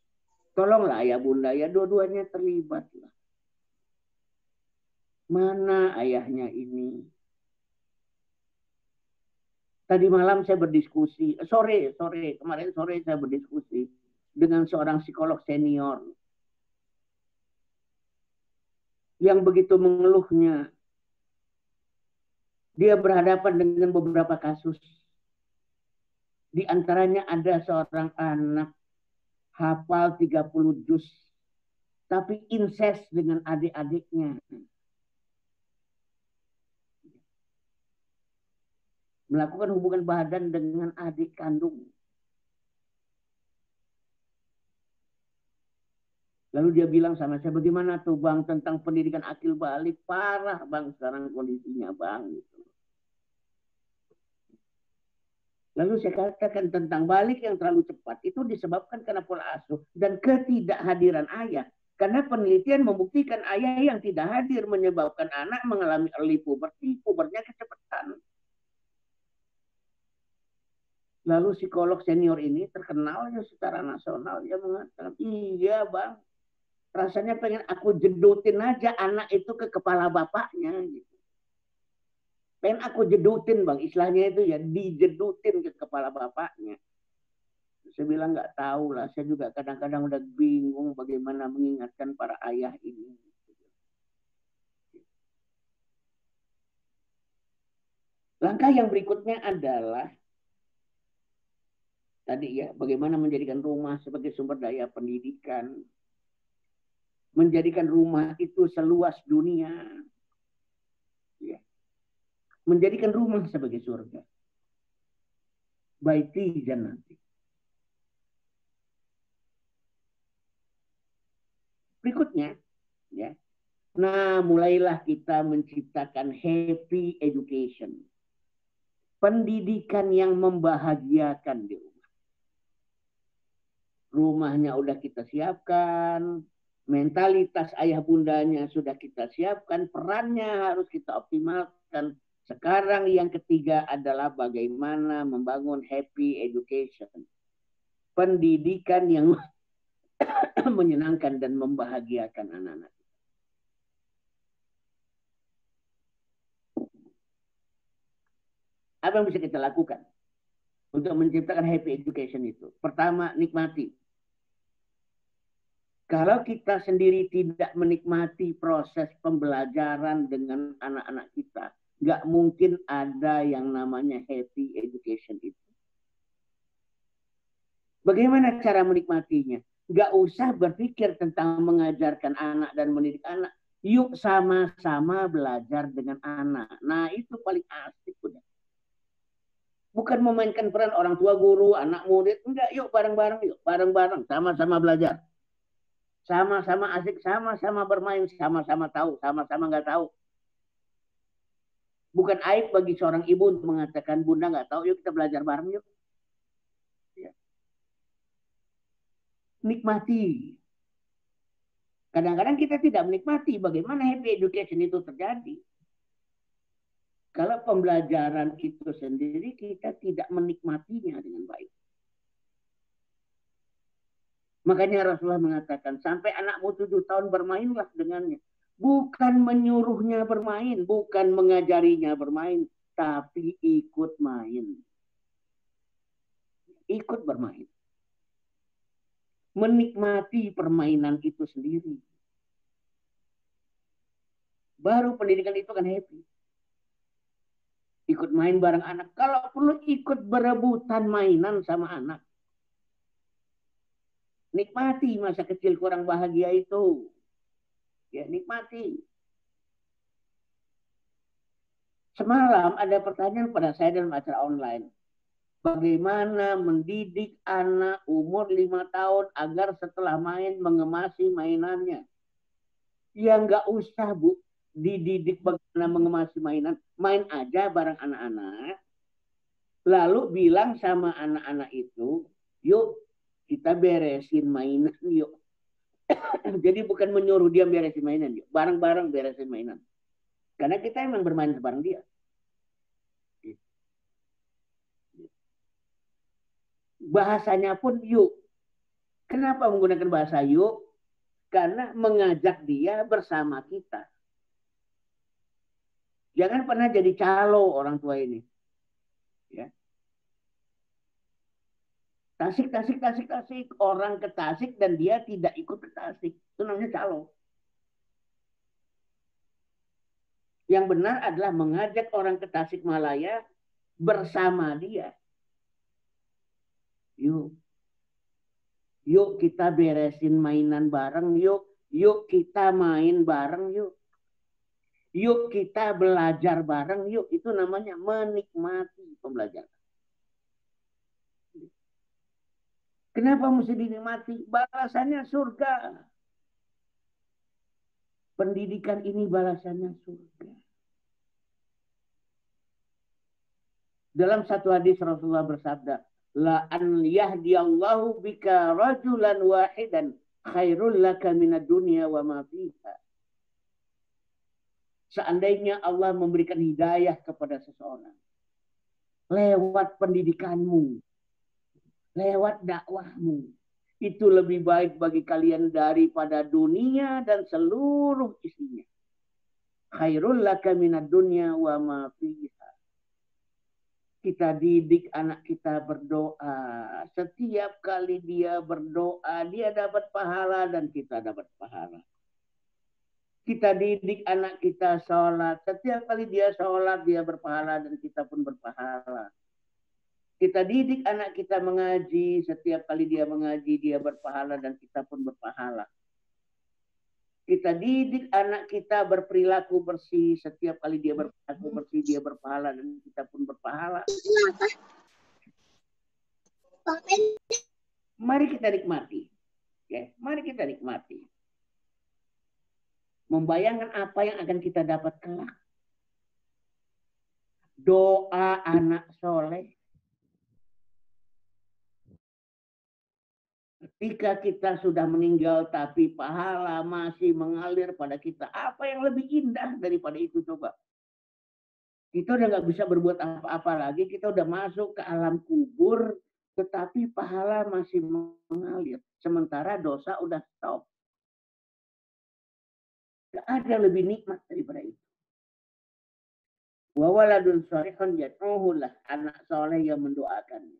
tolonglah ya bunda ya dua-duanya terlibat lah. Mana ayahnya ini? Tadi malam saya berdiskusi, kemarin sore saya berdiskusi dengan seorang psikolog senior yang begitu mengeluhnya. Dia berhadapan dengan beberapa kasus. Di antaranya ada seorang anak hafal 30 juz, tapi incest dengan adik-adiknya. Melakukan hubungan badan dengan adik kandung. Lalu dia bilang sama saya, bagaimana tuh bang tentang pendidikan akil balik? Parah bang sekarang kondisinya bang. Gitu. Lalu saya katakan tentang balik yang terlalu cepat itu disebabkan karena pola asuh dan ketidakhadiran ayah. Karena penelitian membuktikan ayah yang tidak hadir menyebabkan anak mengalami early puberty, pubernya kecepatan. Lalu psikolog senior ini terkenal ya secara nasional. Dia mengatakan, iya bang, rasanya pengen aku jedutin aja anak itu ke kepala bapaknya. Gitu. Pengen aku jedutin bang, istilahnya itu ya, dijedutin ke kepala bapaknya. Saya bilang nggak tahu lah, saya juga kadang-kadang udah bingung bagaimana mengingatkan para ayah ini. Langkah yang berikutnya adalah tadi ya, bagaimana menjadikan rumah sebagai sumber daya pendidikan. Menjadikan rumah itu seluas dunia. Ya. Menjadikan rumah sebagai surga. Baiti jannati. Berikutnya, ya, Nah, mulailah kita menciptakan happy education. Pendidikan yang membahagiakan di rumah. Rumahnya udah kita siapkan, mentalitas ayah bundanya sudah kita siapkan, perannya harus kita optimalkan. Sekarang yang ketiga adalah bagaimana membangun happy education. Pendidikan yang menyenangkan dan membahagiakan anak-anak. Apa yang bisa kita lakukan untuk menciptakan happy education itu? Pertama, nikmati. Kalau kita sendiri tidak menikmati proses pembelajaran dengan anak-anak kita, nggak mungkin ada yang namanya happy education itu. Bagaimana cara menikmatinya? Nggak usah berpikir tentang mengajarkan anak dan mendidik anak. Yuk sama-sama belajar dengan anak. Nah, itu paling asik udah. Bukan memainkan peran orang tua, guru, anak murid. Enggak, yuk bareng-bareng, yuk bareng-bareng, sama-sama belajar. Sama-sama asik, sama-sama bermain, sama-sama tahu, sama-sama nggak tahu. Bukan aib bagi seorang ibu untuk mengatakan, Bunda nggak tahu, yuk kita belajar bareng yuk. Ya. Nikmati. Kadang-kadang kita tidak menikmati bagaimana happy education itu terjadi. Kalau pembelajaran itu sendiri kita tidak menikmatinya dengan baik. Makanya Rasulullah mengatakan, sampai anakmu 7 tahun bermainlah dengannya. Bukan menyuruhnya bermain, bukan mengajarinya bermain, tapi ikut main. Ikut bermain. Menikmati permainan itu sendiri. Baru pendidikan itu kan happy. Ikut main bareng anak. Kalau perlu ikut berebutan mainan sama anak. Nikmati masa kecil kurang bahagia itu. Ya, nikmati. Semalam ada pertanyaan pada saya dalam acara online. Bagaimana mendidik anak umur 5 tahun agar setelah main mengemasi mainannya. Ya nggak usah, Bu. Dididik bagaimana mengemasi mainan. Main aja bareng anak-anak. Lalu bilang sama anak-anak itu, yuk kita beresin mainan yuk. Jadi bukan menyuruh dia beresin mainan yuk. Bareng-bareng beresin mainan. Karena kita emang bermain bareng dia. Bahasanya pun yuk. Kenapa menggunakan bahasa yuk? Karena mengajak dia bersama kita. Jangan pernah jadi calo orang tua ini. Ya. Tasik. Orang ke Tasik dan dia tidak ikut ke Tasik. Itu namanya calo. Yang benar adalah mengajak orang ke Tasikmalaya bersama dia. Yuk. Yuk kita beresin mainan bareng yuk. Yuk kita main bareng yuk. Yuk kita belajar bareng yuk. Itu namanya menikmati pembelajaran. Kenapa mesti dinikmati? Balasannya surga. Pendidikan ini balasannya surga. Dalam satu hadis Rasulullah bersabda, la an yahdiyallahu bika rajulan wahidan khairul laka minad dunya wa ma fiha. Seandainya Allah memberikan hidayah kepada seseorang lewat pendidikanmu, lewat dakwahmu, itu lebih baik bagi kalian daripada dunia dan seluruh isinya. Khairul laka minad dunya wa ma fiha. Kita didik anak kita berdoa. Setiap kali dia berdoa, dia dapat pahala dan kita dapat pahala. Kita didik anak kita sholat. Setiap kali dia sholat, dia berpahala dan kita pun berpahala. Kita didik anak kita mengaji. Setiap kali dia mengaji, dia berpahala dan kita pun berpahala. Kita didik anak kita berperilaku bersih. Setiap kali dia berperilaku bersih, dia berpahala dan kita pun berpahala. Mari kita nikmati. Ya, mari kita nikmati. membayangkan apa yang akan kita dapat kelak. Doa anak soleh. Ketika kita sudah meninggal tapi pahala masih mengalir pada kita. Apa yang lebih indah daripada itu coba? Kita udah nggak bisa berbuat apa-apa lagi. Kita udah masuk ke alam kubur. Tetapi pahala masih mengalir. Sementara dosa udah stop. Gak ada lebih nikmat daripada itu. Wa waladun sholihun yad'uhu lah, anak soleh yang mendoakannya.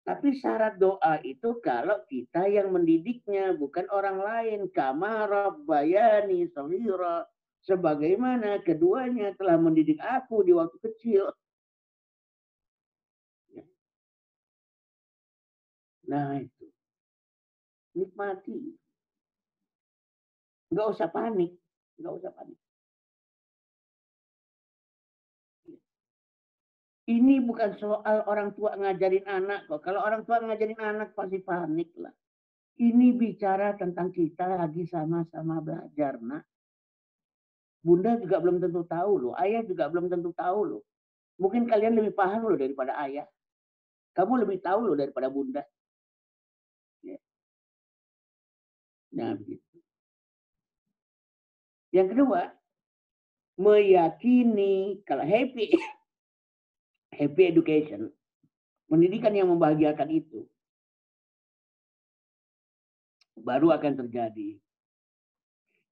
Tapi syarat doa itu kalau kita yang mendidiknya, bukan orang lain. Kama rabbayani shaghira, sebagaimana keduanya telah mendidik aku di waktu kecil. Nah itu, nikmati. Nggak usah panik, nggak usah panik. Ini bukan soal orang tua ngajarin anak kok. Kalau orang tua ngajarin anak pasti panik lah. Ini bicara tentang kita lagi sama-sama belajar, nak. Bunda juga belum tentu tahu loh. Ayah juga belum tentu tahu loh. Mungkin kalian lebih paham loh daripada ayah. Kamu lebih tahu loh daripada bunda. Ya. Nah begitu. Yang kedua, meyakini kalau happy education, pendidikan yang membahagiakan itu, baru akan terjadi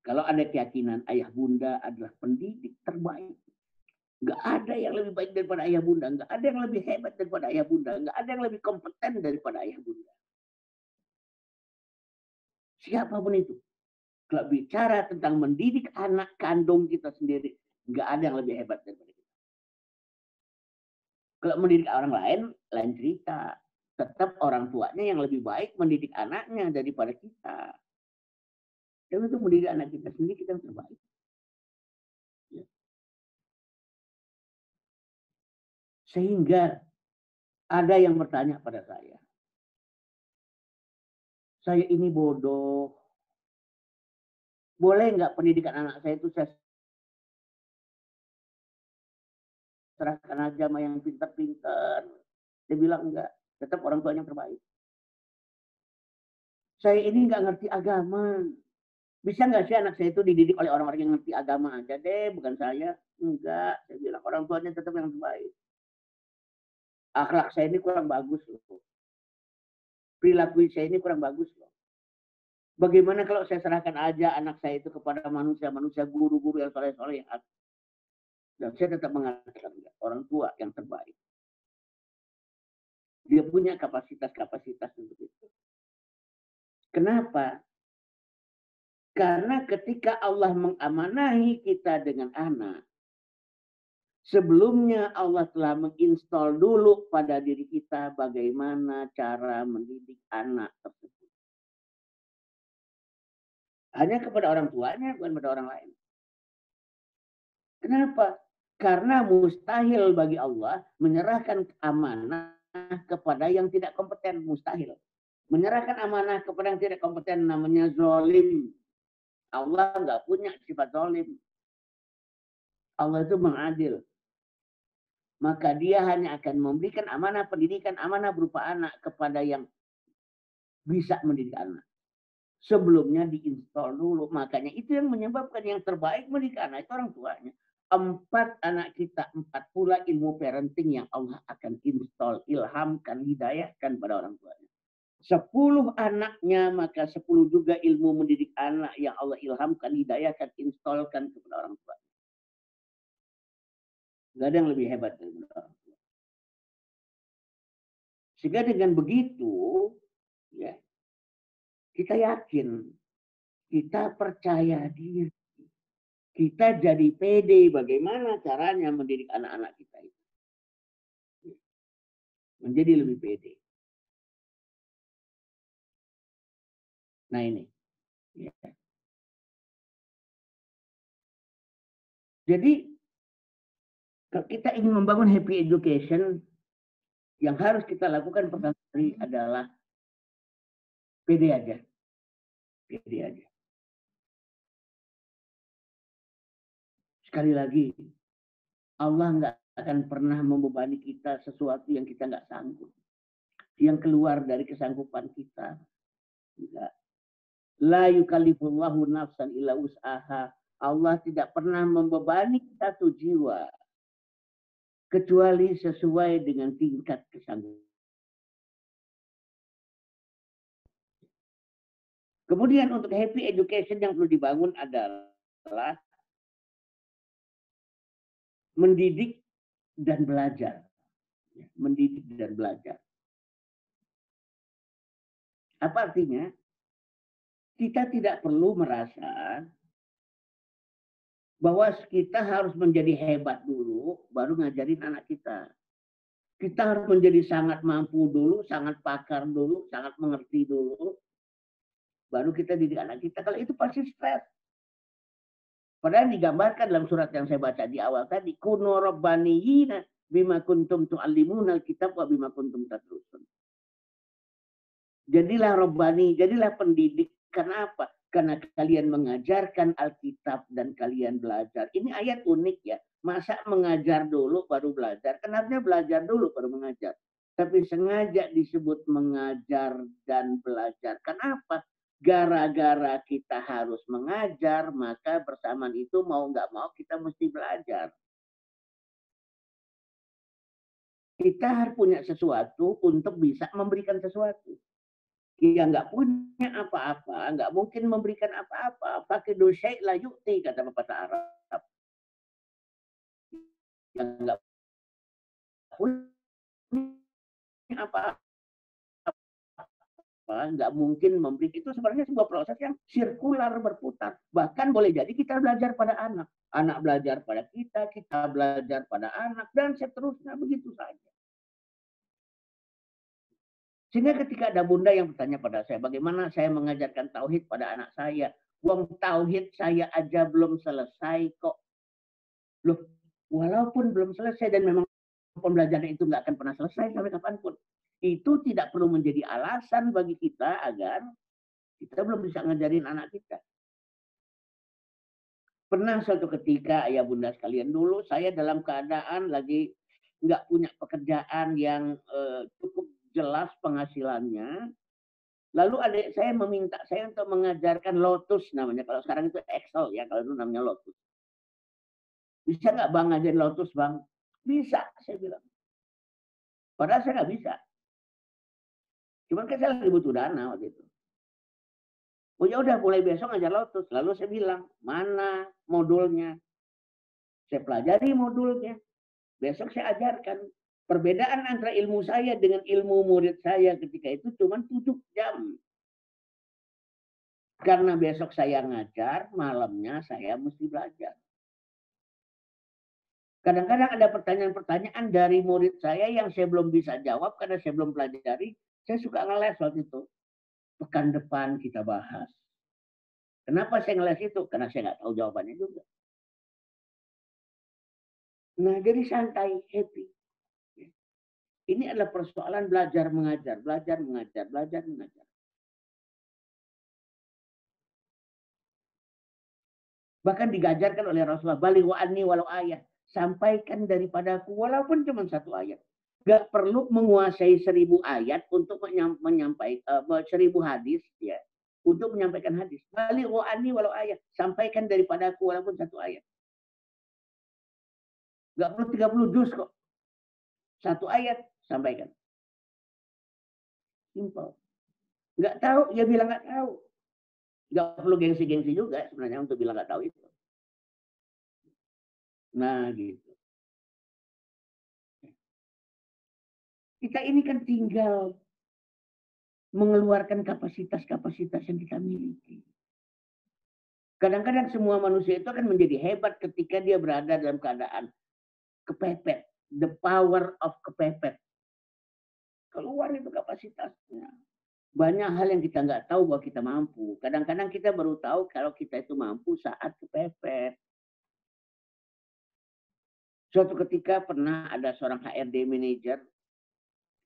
kalau ada keyakinan ayah bunda adalah pendidik terbaik. Nggak ada yang lebih baik daripada ayah bunda. Nggak ada yang lebih hebat daripada ayah bunda. Nggak ada yang lebih kompeten daripada ayah bunda. Siapapun itu. Kalau bicara tentang mendidik anak kandung kita sendiri, nggak ada yang lebih hebat daripada kita. Kalau mendidik orang lain, lain cerita. Tetap orang tuanya yang lebih baik mendidik anaknya daripada kita. Dan untuk mendidik anak kita sendiri, kita yang terbaik. Ya. Sehingga ada yang bertanya pada saya ini bodoh. Boleh nggak pendidikan anak saya itu saya serahkan aja sama yang pintar-pintar? Dia bilang enggak, tetap orang tuanya yang terbaik. Saya ini nggak ngerti agama. Bisa nggak sih anak saya itu dididik oleh orang-orang yang ngerti agama aja deh, bukan saya? Enggak, saya bilang orang tuanya tetap yang terbaik. Akhlak saya ini kurang bagus loh. Perilaku saya ini kurang bagus loh. Bagaimana kalau saya serahkan aja anak saya itu kepada manusia-manusia, guru-guru yang soleh-soleh yang ada. Dan saya tetap mengatakan orang tua yang terbaik. Dia punya kapasitas-kapasitas untuk itu. Kenapa? Karena ketika Allah mengamanahi kita dengan anak, sebelumnya Allah telah menginstal dulu pada diri kita bagaimana cara mendidik anak tersebut. Hanya kepada orang tuanya, bukan pada orang lain. Kenapa? Karena mustahil bagi Allah menyerahkan amanah kepada yang tidak kompeten. Mustahil. Menyerahkan amanah kepada yang tidak kompeten namanya zalim. Allah nggak punya sifat zalim. Allah itu mengadil. Maka dia hanya akan memberikan amanah pendidikan, amanah berupa anak kepada yang bisa mendidik anak. Sebelumnya diinstal dulu. Makanya itu yang menyebabkan yang terbaik mendidik anak itu orang tuanya. 4 anak kita, 4 pula ilmu parenting yang Allah akan install, ilhamkan, hidayahkan pada orang tuanya. 10 anaknya, maka 10 juga ilmu mendidik anak yang Allah ilhamkan, hidayahkan, installkan kepada orang tuanya. Gak ada yang lebih hebat dari orang tua. Sehingga dengan begitu, ya, kita yakin, kita percaya diri, kita jadi pede bagaimana caranya mendidik anak-anak kita itu. Menjadi lebih pede. Nah ini. Ya. Jadi, kalau kita ingin membangun happy education, yang harus kita lakukan pertama kali adalah pede aja. Pede aja. sekali lagi, Allah nggak akan pernah membebani kita sesuatu yang kita nggak sanggup, yang keluar dari kesanggupan kita. Enggak. La yukallifullahu nafsan illa wus'aha. Allah tidak pernah membebani satu jiwa kecuali sesuai dengan tingkat kesanggupan. Kemudian untuk happy education yang perlu dibangun adalah mendidik dan belajar. Mendidik dan belajar. Apa artinya? Kita tidak perlu merasa bahwa kita harus menjadi hebat dulu, baru ngajarin anak kita. Kita harus menjadi sangat mampu dulu, sangat pakar dulu, sangat mengerti dulu, baru kita didik anak kita. Kalau itu pasti stres. Padahal digambarkan dalam surat yang saya baca di awal tadi, kunu rabbaniyina bima kuntum tu'allimuna alkitab wa bima kuntum tadrusun. Jadilah rabbani, jadilah pendidik. Kenapa? Karena kalian mengajarkan Alkitab dan kalian belajar. Ini ayat unik ya. Masa mengajar dulu baru belajar? Kenapa belajar dulu baru mengajar? Tapi sengaja disebut mengajar dan belajar. Kenapa? Gara-gara kita harus mengajar, maka bersamaan itu mau nggak mau kita mesti belajar. Kita harus punya sesuatu untuk bisa memberikan sesuatu. Yang nggak punya apa-apa, nggak mungkin memberikan apa-apa. Pakai dosa la yu'ti, kata pepatah Arab. Yang nggak punya apa-apa, nggak mungkin memberi. Itu sebenarnya sebuah proses yang sirkular, berputar. Bahkan boleh jadi kita belajar pada anak. Anak belajar pada kita, kita belajar pada anak, dan seterusnya begitu saja. Sehingga ketika ada bunda yang bertanya pada saya, bagaimana saya mengajarkan tauhid pada anak saya? Wong tauhid saya aja belum selesai kok. Loh, walaupun belum selesai dan memang pembelajaran itu nggak akan pernah selesai sampai kapanpun. Itu tidak perlu menjadi alasan bagi kita agar kita belum bisa ngajarin anak kita. Pernah suatu ketika, ayah bunda sekalian, dulu saya dalam keadaan lagi nggak punya pekerjaan yang cukup jelas penghasilannya. Lalu adik saya meminta saya untuk mengajarkan Lotus namanya. Kalau sekarang itu Excel ya, kalau itu namanya Lotus. Bisa nggak bang ngajarin Lotus bang? Bisa, saya bilang. Padahal saya nggak bisa. Cuman kan saya lagi butuh dana waktu itu. Oh ya udah, mulai besok ngajar Lotus. Lalu saya bilang, mana modulnya? Saya pelajari modulnya. Besok saya ajarkan. Perbedaan antara ilmu saya dengan ilmu murid saya ketika itu cuma 7 jam. Karena besok saya ngajar, malamnya saya mesti belajar. Kadang-kadang ada pertanyaan-pertanyaan dari murid saya yang saya belum bisa jawab karena saya belum pelajari. Saya suka ngeles waktu itu. Pekan depan kita bahas. Kenapa saya ngeles itu? Karena saya nggak tahu jawabannya juga. Nah, jadi santai, happy. Ini adalah persoalan belajar mengajar, belajar mengajar, belajar mengajar. Bahkan digajarkan oleh Rasulullah, baligh anni walau ayat. Sampaikan daripadaku walaupun cuma 1 ayat. Gak perlu menguasai 1000 ayat untuk menyampaikan 1000 hadis ya. Untuk menyampaikan hadis. Baligh anni walau ayat. Sampaikan daripadaku walaupun 1 ayat. Gak perlu 30 juz kok. 1 ayat sampaikan. Simple. Nggak tahu, ya bilang nggak tahu. Nggak perlu gengsi-gengsi juga sebenarnya untuk bilang nggak tahu itu. Nah gitu. Kita ini kan tinggal mengeluarkan kapasitas-kapasitas yang kita miliki. Kadang-kadang semua manusia itu akan menjadi hebat ketika dia berada dalam keadaan kepepet. The power of kepepet. Keluar itu kapasitasnya. Banyak hal yang kita nggak tahu bahwa kita mampu. Kadang-kadang kita baru tahu kalau kita itu mampu saat kepepet. Suatu ketika pernah ada seorang HRD manager,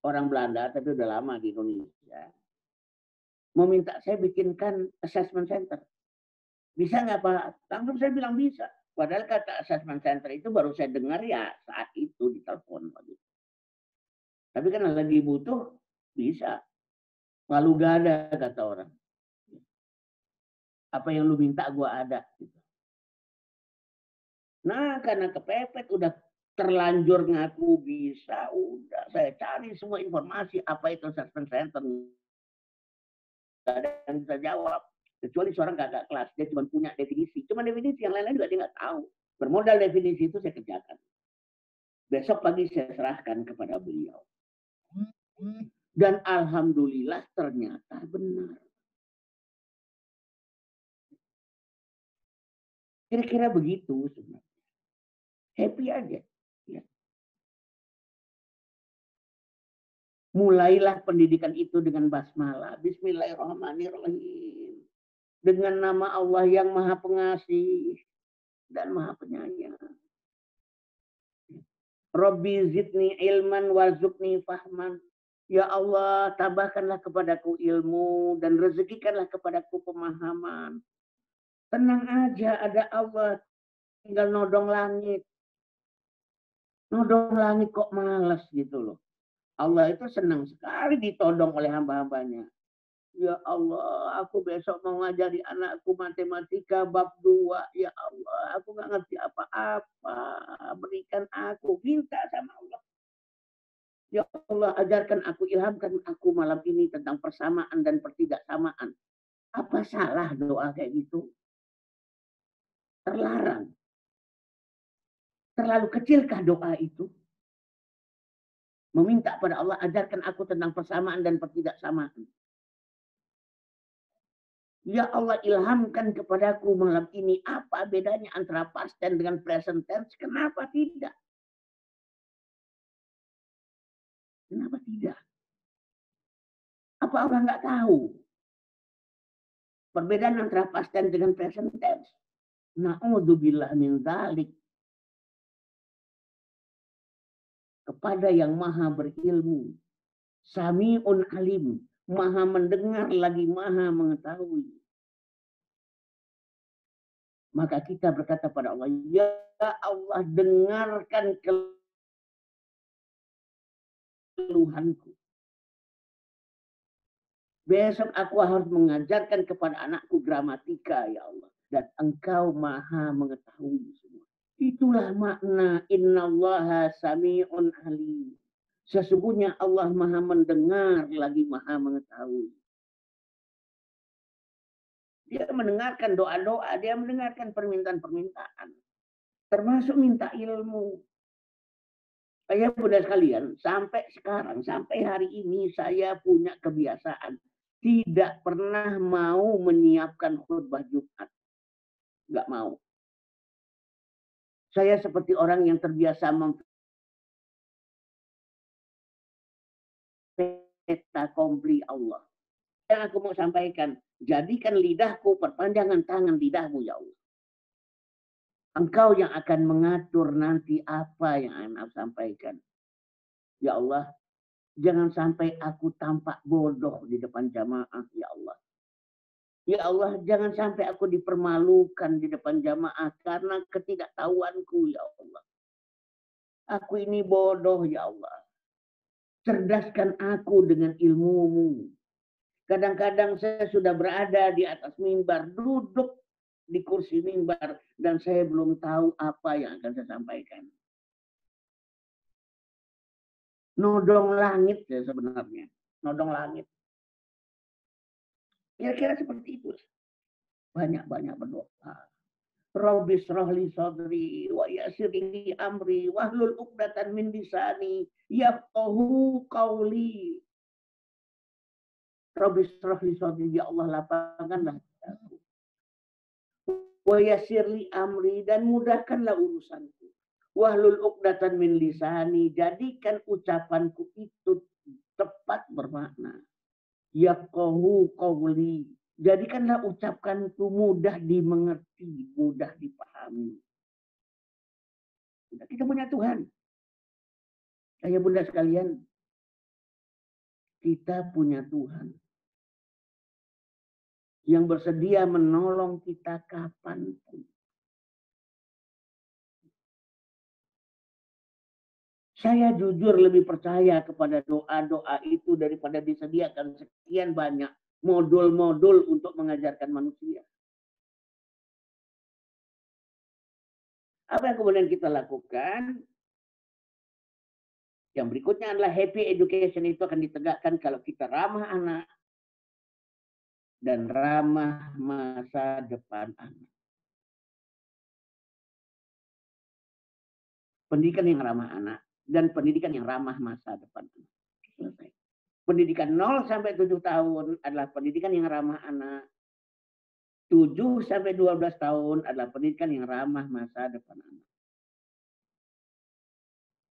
orang Belanda tapi udah lama di Indonesia, meminta saya bikinkan assessment center. Bisa nggak Pak? Langsung saya bilang bisa. Padahal kata assessment center itu baru saya dengar ya saat itu di telepon. Tapi kan lagi butuh bisa. Lalu gak ada kata orang. Apa yang lu minta gua ada. Nah karena kepepet udah terlanjur ngaku bisa, udah saya cari semua informasi apa itu assessment center. Gak ada yang bisa jawab. Kecuali seorang kakak kelas, dia cuma punya definisi. Cuma definisi, yang lain-lain juga dia nggak tahu. Bermodal definisi itu saya kerjakan. Besok pagi saya serahkan kepada beliau. Dan alhamdulillah ternyata benar. Kira-kira begitu sebenarnya. Happy aja. Ya. Mulailah pendidikan itu dengan basmalah. Bismillahirrahmanirrahim. Dengan nama Allah yang maha pengasih dan maha penyayang. Rabbi zidni ilman warzuqni fahman. Ya Allah, tambahkanlah kepadaku ilmu dan rezekikanlah kepadaku pemahaman. Tenang aja, ada Allah. Tinggal nodong langit. Nodong langit kok malas gitu loh. Allah itu senang sekali ditodong oleh hamba-hambanya. Ya Allah, aku besok mau ngajari anakku matematika bab 2. Ya Allah, aku nggak ngerti apa-apa. Berikan aku, minta sama Allah. Ya Allah, ajarkan aku, ilhamkan aku malam ini tentang persamaan dan pertidaksamaan. Apa salah doa kayak gitu? Terlarang. Terlalu kecilkah doa itu? Meminta pada Allah, ajarkan aku tentang persamaan dan pertidaksamaan. Ya Allah, ilhamkan kepadaku malam ini apa bedanya antara past tense dengan present tense. Kenapa tidak? Kenapa tidak? Apa orang nggak tahu perbedaan antara past tense dengan present tense? Na'udzubillah min dzalik. Kepada yang maha berilmu, Sami'un alim, maha mendengar lagi maha mengetahui. Maka kita berkata pada Allah, ya Allah, dengarkan keluhanku. Besok aku harus mengajarkan kepada anakku gramatika, ya Allah. Dan engkau maha mengetahui semua. Itulah makna innallaha sami'un alim. Sesungguhnya Allah maha mendengar lagi maha mengetahui. Dia mendengarkan doa-doa, dia mendengarkan permintaan-permintaan. Termasuk minta ilmu. Ayah bunda sekalian, sampai sekarang, sampai hari ini saya punya kebiasaan. Tidak pernah mau menyiapkan khutbah Jumat. Nggak mau. Saya seperti orang yang terbiasa memfeta kompli Allah. Yang aku mau sampaikan, jadikan lidahku perpanjangan tangan lidahmu, ya Allah. Engkau yang akan mengatur nanti apa yang Anda sampaikan. Ya Allah, jangan sampai aku tampak bodoh di depan jamaah, ya Allah. Ya Allah, jangan sampai aku dipermalukan di depan jamaah karena ketidaktahuanku, ya Allah. Aku ini bodoh, ya Allah. Cerdaskan aku dengan ilmumu. Kadang-kadang saya sudah berada di atas mimbar, duduk di kursi mimbar, dan saya belum tahu apa yang akan saya sampaikan. Nodong langit ya sebenarnya. Nodong langit. Kira-kira seperti itu. Banyak-banyak berdoa. Rabbi shrah li sadri wa yassir li amri wahlul 'uqdatam min lisani yafqahu qawli. Rabbi shrah li sadri, ya Allah lapangkanlah aku. Wa yassir li amri, dan mudahkanlah urusanku. Wahlul 'uqdatam min lisani, jadikan ucapanku itu tepat bermakna. Yafqahu qawli, jadikanlah ucapanku mudah dimengerti, mudah dipahami. Kita punya Tuhan. Ayah bunda sekalian, kita punya Tuhan yang bersedia menolong kita kapanpun. Saya jujur lebih percaya kepada doa-doa itu daripada disediakan sekian banyak modul-modul untuk mengajarkan manusia. Apa yang kemudian kita lakukan? Yang berikutnya adalah happy education itu akan ditegakkan kalau kita ramah anak dan ramah masa depan anak. Pendidikan yang ramah anak dan pendidikan yang ramah masa depan anak. Selesai. Pendidikan 0 sampai 7 tahun adalah pendidikan yang ramah anak. 7 sampai 12 tahun adalah pendidikan yang ramah masa depan anak.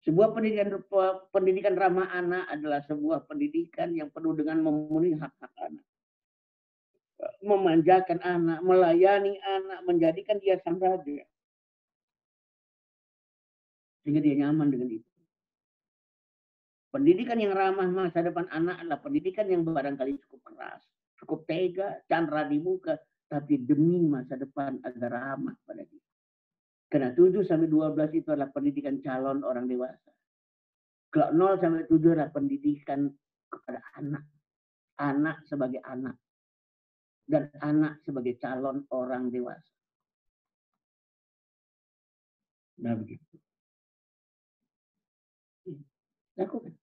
Sebuah pendidikan ramah anak adalah sebuah pendidikan yang penuh dengan memenuhi hak-hak anak. Memanjakan anak, melayani anak, menjadikan dia sang raja. Sehingga dia nyaman dengan itu. Pendidikan yang ramah masa depan anak adalah pendidikan yang barangkali cukup keras, cukup tega, candra di muka, tapi demi masa depan agar ramah pada dia. Karena 7 sampai 12 itu adalah pendidikan calon orang dewasa. Kalau 0 sampai 7 adalah pendidikan kepada anak. Anak sebagai anak. Dan anak sebagai calon orang dewasa. Nah begitu. Lakukan.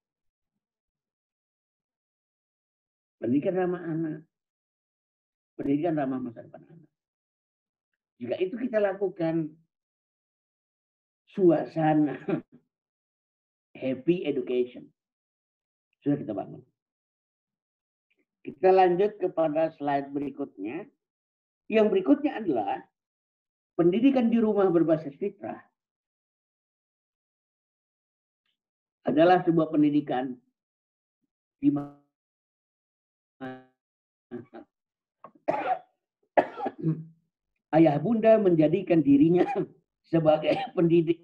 Pendidikan ramah anak. Pendidikan ramah masa depan anak. Jika itu kita lakukan, suasana happy education sudah kita bangun. Kita lanjut kepada slide berikutnya. Yang berikutnya adalah pendidikan di rumah berbasis fitrah adalah sebuah pendidikan di mana ayah bunda menjadikan dirinya sebagai pendidik.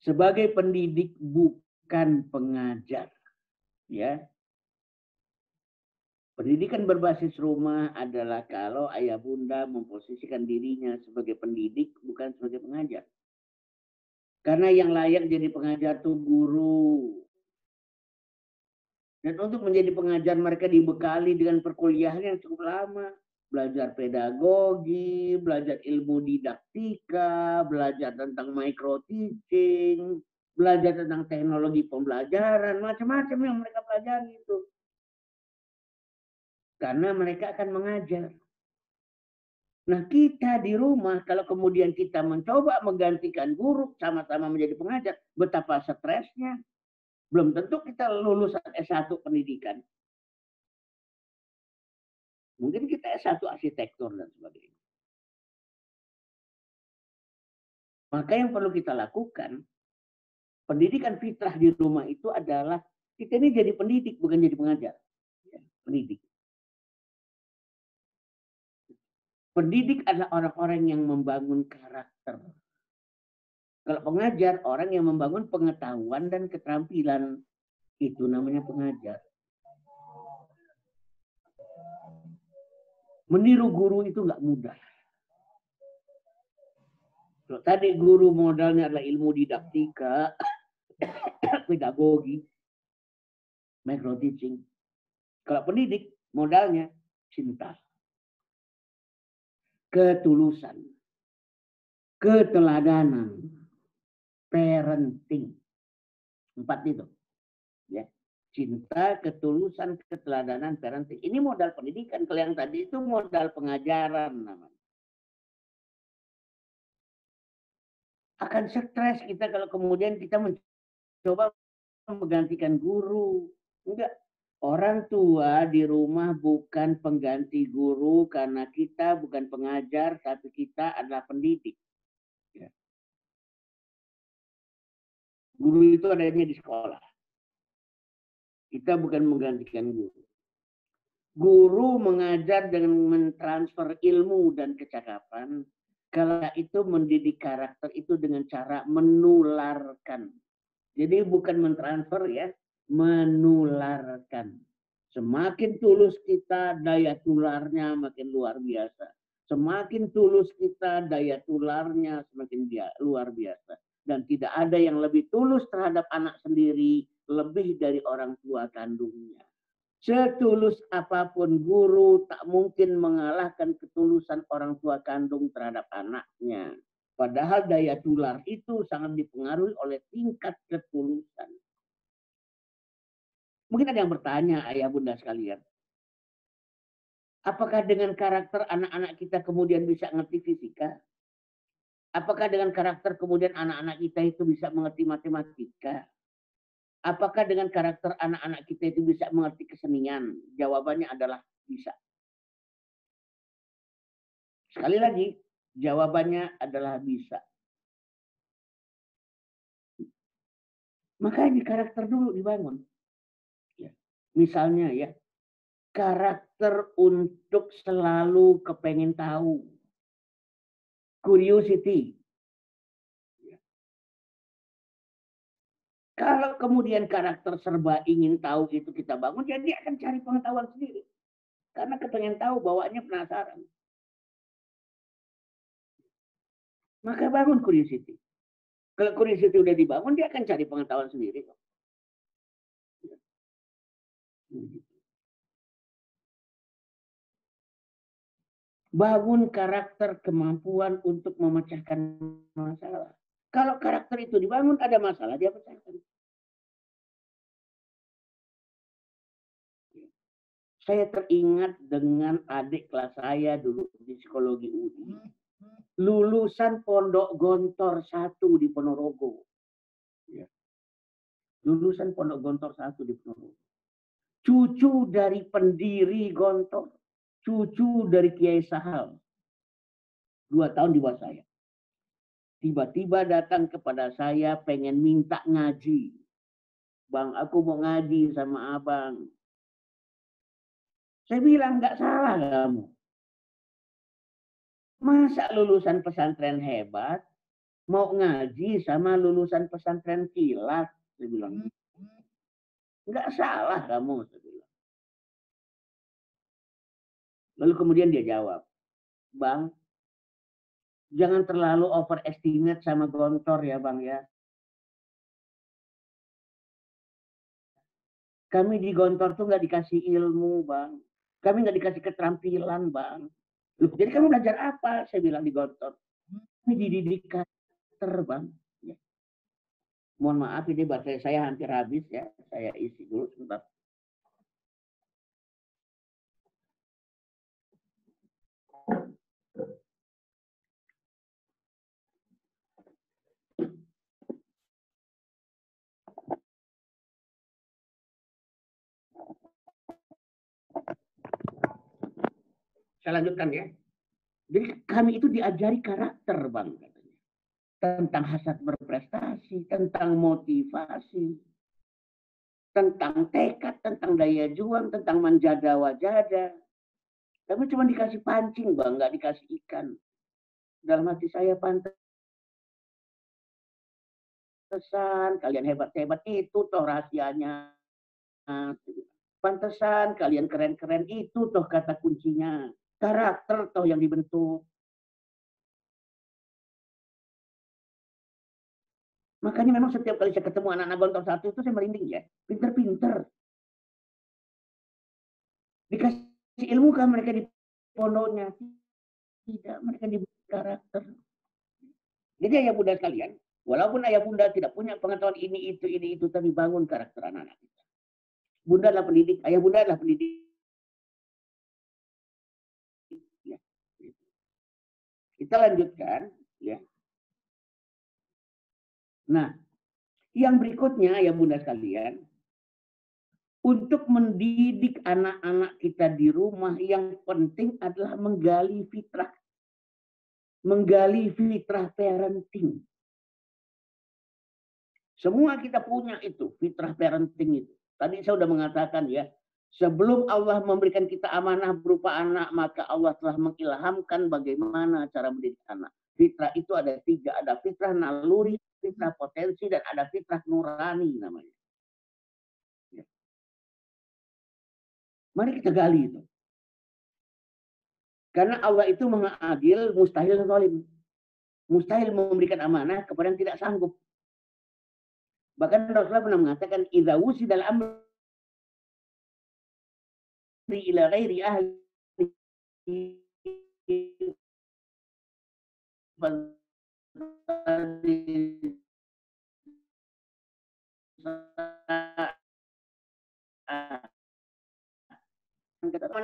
Sebagai pendidik bukan pengajar. Ya. Pendidikan berbasis rumah adalah kalau ayah bunda memposisikan dirinya sebagai pendidik bukan sebagai pengajar. Karena yang layak jadi pengajar itu guru. Dan untuk menjadi pengajar mereka dibekali dengan perkuliahan yang cukup lama. Belajar pedagogi, belajar ilmu didaktika, belajar tentang micro teaching, belajar tentang teknologi pembelajaran, macam-macam yang mereka pelajari itu. Karena mereka akan mengajar. Nah kita di rumah kalau kemudian kita mencoba menggantikan guru sama-sama menjadi pengajar, betapa stresnya. Belum tentu kita lulusan S1 pendidikan. Mungkin kita S1 arsitektur dan sebagainya. Maka yang perlu kita lakukan, pendidikan fitrah di rumah itu adalah kita ini jadi pendidik, bukan jadi pengajar. Pendidik. Pendidik adalah orang-orang yang membangun karakter. Kalau pengajar, orang yang membangun pengetahuan dan keterampilan. Itu namanya pengajar. Meniru guru itu nggak mudah. Kalau tadi guru modalnya adalah ilmu didaktika, pedagogi, micro teaching. Kalau pendidik modalnya cinta, ketulusan, keteladanan, parenting. 4 itu. Ya. Cinta, ketulusan, keteladanan, parenting. Ini modal pendidikan. Kalau yang tadi itu modal pengajaran namanya. Akan stres kita kalau kemudian kita mencoba menggantikan guru. Enggak. Orang tua di rumah bukan pengganti guru karena kita bukan pengajar, tapi kita adalah pendidik. Ya. Guru itu adanya di sekolah. Kita bukan menggantikan guru. Guru mengajar dengan mentransfer ilmu dan kecakapan. Kalau itu mendidik karakter itu dengan cara menularkan. Jadi bukan mentransfer ya, menularkan. Semakin tulus kita, daya tularnya makin luar biasa. Semakin tulus kita, daya tularnya semakin luar biasa. Dan tidak ada yang lebih tulus terhadap anak sendiri lebih dari orang tua kandungnya. Setulus apapun guru tak mungkin mengalahkan ketulusan orang tua kandung terhadap anaknya. Padahal daya tular itu sangat dipengaruhi oleh tingkat ketulusan. Mungkin ada yang bertanya, ayah bunda sekalian. Apakah dengan karakter anak-anak kita kemudian bisa ngerti fisika? Apakah dengan karakter kemudian anak-anak kita itu bisa mengerti matematika? Apakah dengan karakter anak-anak kita itu bisa mengerti kesenian? Jawabannya adalah bisa. Sekali lagi, jawabannya adalah bisa. Makanya karakter dulu dibangun. Ya. Misalnya ya, karakter untuk selalu kepengen tahu. Curiosity. Ya. Kalau kemudian karakter serba ingin tahu itu kita bangun, jadi dia akan cari pengetahuan sendiri. Karena kepengen tahu, bawaannya penasaran. Maka bangun curiosity. Kalau curiosity udah dibangun, dia akan cari pengetahuan sendiri. Bangun karakter kemampuan untuk memecahkan masalah. Kalau karakter itu dibangun, ada masalah, dia pecahkan. Saya teringat dengan adik kelas saya dulu di psikologi UI. Lulusan Pondok Gontor 1 di Ponorogo. Lulusan Pondok Gontor 1 di Ponorogo. Cucu dari pendiri Gontor. Cucu dari Kiai Sahal. 2 tahun di bawah saya. Tiba-tiba datang kepada saya pengen minta ngaji. Bang, aku mau ngaji sama abang. Saya bilang, nggak salah kamu. Masa lulusan pesantren hebat mau ngaji sama lulusan pesantren kilat? Saya bilang, nggak salah kamu. Saya bilang. Lalu kemudian dia jawab, Bang, jangan terlalu overestimate sama Gontor ya Bang ya. Kami di Gontor tuh nggak dikasih ilmu Bang. Kami nggak dikasih keterampilan Bang. Loh, jadi kamu belajar apa? Saya bilang di Gontor. Kami dididik karakter Bang. Ya. Mohon maaf ini baterai saya hampir habis ya. Saya isi dulu sebentar. Saya lanjutkan ya. Jadi kami itu diajari karakter Bang. Tentang hasrat berprestasi, tentang motivasi, tentang tekad, tentang daya juang, tentang manjada wajada. Kami cuma dikasih pancing Bang, nggak dikasih ikan. Dalam hati saya pantesan kalian hebat-hebat itu toh rahasianya. Pantesan kalian keren-keren itu toh kata kuncinya. Karakter toh yang dibentuk. Makanya memang setiap kali saya ketemu anak-anak Gontor 1 itu saya merinding ya. Pinter-pinter. Dikasih ilmu kan mereka di pondoknya? Tidak, mereka diberi karakter. Jadi ayah bunda sekalian, walaupun ayah bunda tidak punya pengetahuan ini itu, tapi bangun karakter anak-anak kita. Bunda adalah pendidik, ayah bunda adalah pendidik. Ya. Kita lanjutkan, ya. Nah, yang berikutnya ayah bunda sekalian, untuk mendidik anak-anak kita di rumah yang penting adalah menggali fitrah. Menggali fitrah parenting. Semua kita punya itu, fitrah parenting itu. Tadi saya sudah mengatakan ya, sebelum Allah memberikan kita amanah berupa anak, maka Allah telah mengilhamkan bagaimana cara mendidik anak. Fitrah itu ada 3, ada fitrah naluri, fitrah potensi, dan ada fitrah nurani namanya. Ya. Mari kita gali itu. Karena Allah itu maha adil, mustahil zalim. Mustahil memberikan amanah kepada yang tidak sanggup. Bahkan Rasulullah pernah mengatakan, "Idza wusidal amri ila ghairi ahli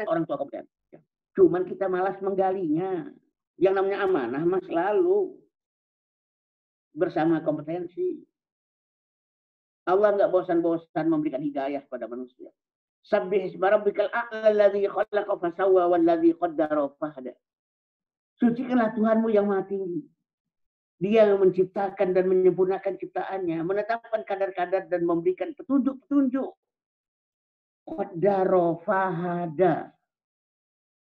orang tua kompeten. Cuman kita malas menggalinya. Yang namanya amanah mas selalu bersama kompetensi. Allah nggak bosan-bosan memberikan hidayah kepada manusia. Sabbih isma rabbikal a'la alladzi khalaqa fasawwa walladzi qaddara fahada. Sucikanlah Tuhanmu yang Maha Tinggi. Dia yang menciptakan dan menyempurnakan ciptaannya, menetapkan kadar-kadar dan memberikan petunjuk-petunjuk. Qaddara fahada.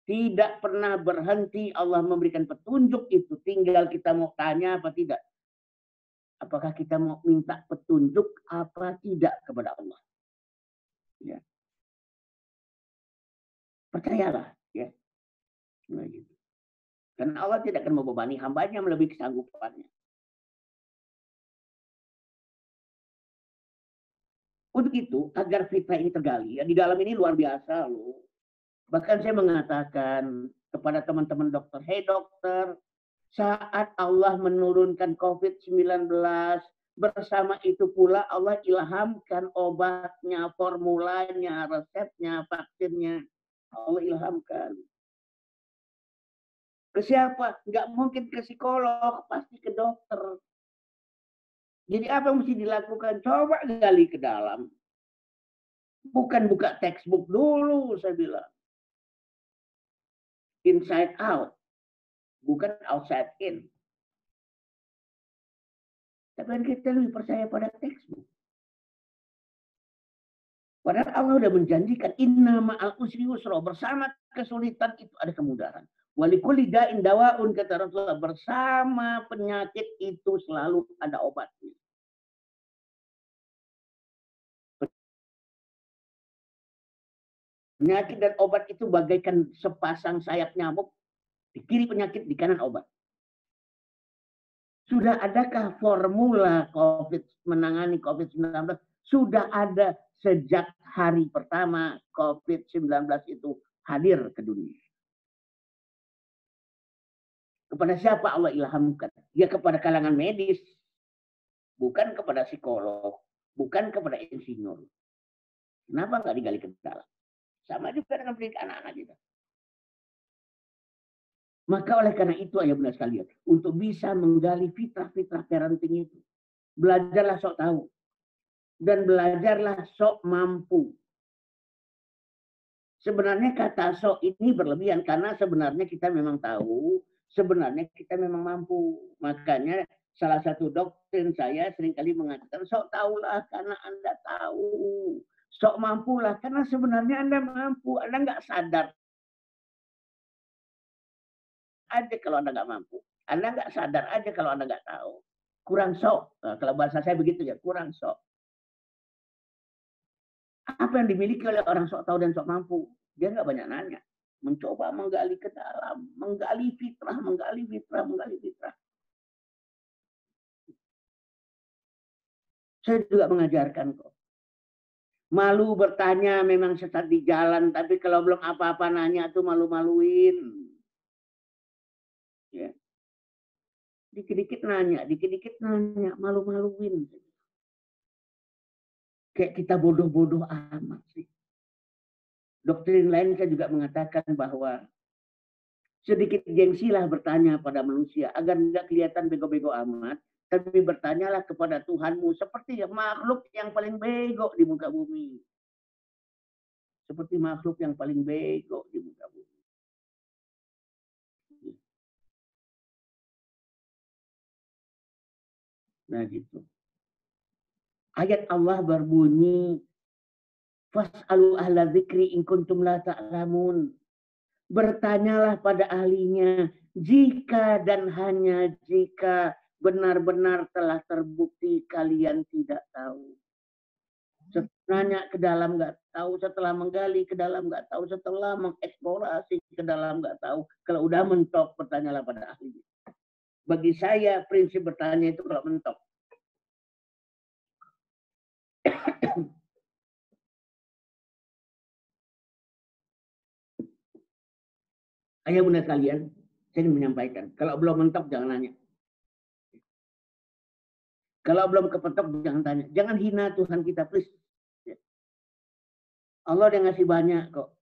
Tidak pernah berhenti Allah memberikan petunjuk itu. Tinggal kita mau tanya apa tidak. Apakah kita mau minta petunjuk apa tidak kepada Allah. Ya. Percayalah. Ya. Nah, gitu. Karena Allah tidak akan membebani hambanya melebihi kesanggupannya. Untuk itu, agar fitrah ini tergali, ya, di dalam ini luar biasa loh. Bahkan saya mengatakan kepada teman-teman dokter, "Hei dokter, saat Allah menurunkan COVID-19, bersama itu pula Allah ilhamkan obatnya, formulanya, resepnya, vaksinnya. Allah ilhamkan. Ke siapa? Nggak mungkin ke psikolog, pasti ke dokter. Jadi apa yang mesti dilakukan? Coba gali ke dalam. Bukan buka textbook dulu, saya bilang. Inside out. Bukan outside in. Tapi kita lebih percaya pada textbook. Padahal Allah sudah menjanjikan inna ma'al usri yusra, bersama kesulitan itu ada kemudahan. Walikulli da'in dawaun, kata Rasulullah, bersama penyakit itu selalu ada obatnya. Penyakit dan obat itu bagaikan sepasang sayap nyamuk, di kiri penyakit, di kanan obat. Sudah adakah formula menangani COVID-19? Sudah ada sejak hari pertama COVID-19 itu hadir ke dunia. Kepada siapa Allah ilhamkan? Ya kepada kalangan medis. Bukan kepada psikolog. Bukan kepada insinyur. Kenapa nggak digali ke dalam? Sama juga dengan pendidik anak-anak kita. Maka oleh karena itu ayah bunda sekalian, untuk bisa menggali fitrah-fitrah parenting itu, belajarlah sok tahu. Dan belajarlah sok mampu. Sebenarnya kata sok ini berlebihan, karena sebenarnya kita memang tahu, sebenarnya kita memang mampu. Makanya salah satu doktrin saya seringkali mengatakan, sok tahulah karena Anda tahu. Sok mampulah karena sebenarnya Anda mampu. Anda nggak sadar aja kalau Anda nggak mampu. Anda nggak sadar aja kalau Anda nggak tahu. Kurang sok. Nah, kalau bahasa saya begitu ya, kurang sok. Apa yang dimiliki oleh orang sok tahu dan sok mampu? Dia nggak banyak nanya. Mencoba menggali ke dalam. Menggali fitrah, menggali fitrah, menggali fitrah. Saya juga mengajarkan kok. Malu bertanya memang sesat di jalan, tapi kalau belum apa-apa nanya tuh malu-maluin. Ya. Dikit-dikit nanya, malu-maluin. Kayak kita bodoh-bodoh amat sih. Doktrin lain saya juga mengatakan bahwa sedikit gengsilah bertanya pada manusia agar tidak kelihatan bego-bego amat, tapi bertanyalah kepada Tuhanmu seperti makhluk yang paling bego di muka bumi. Seperti makhluk yang paling bego di muka bumi. Nah gitu. Ayat Allah berbunyi, fas'alu ahla dzikri in kuntum la ta'lamun. Bertanyalah pada ahlinya jika dan hanya jika benar-benar telah terbukti kalian tidak tahu. Setelah nanya ke dalam nggak tahu, setelah menggali ke dalam nggak tahu, setelah mengeksplorasi ke dalam nggak tahu. Kalau udah mentok, bertanyalah pada ahlinya. Bagi saya prinsip bertanya itu kalau mentok. Ayah bunda sekalian, saya ingin menyampaikan, kalau belum mentok jangan nanya. Kalau belum kepetok jangan tanya. Jangan hina Tuhan kita, please. Allah udah ngasih banyak kok.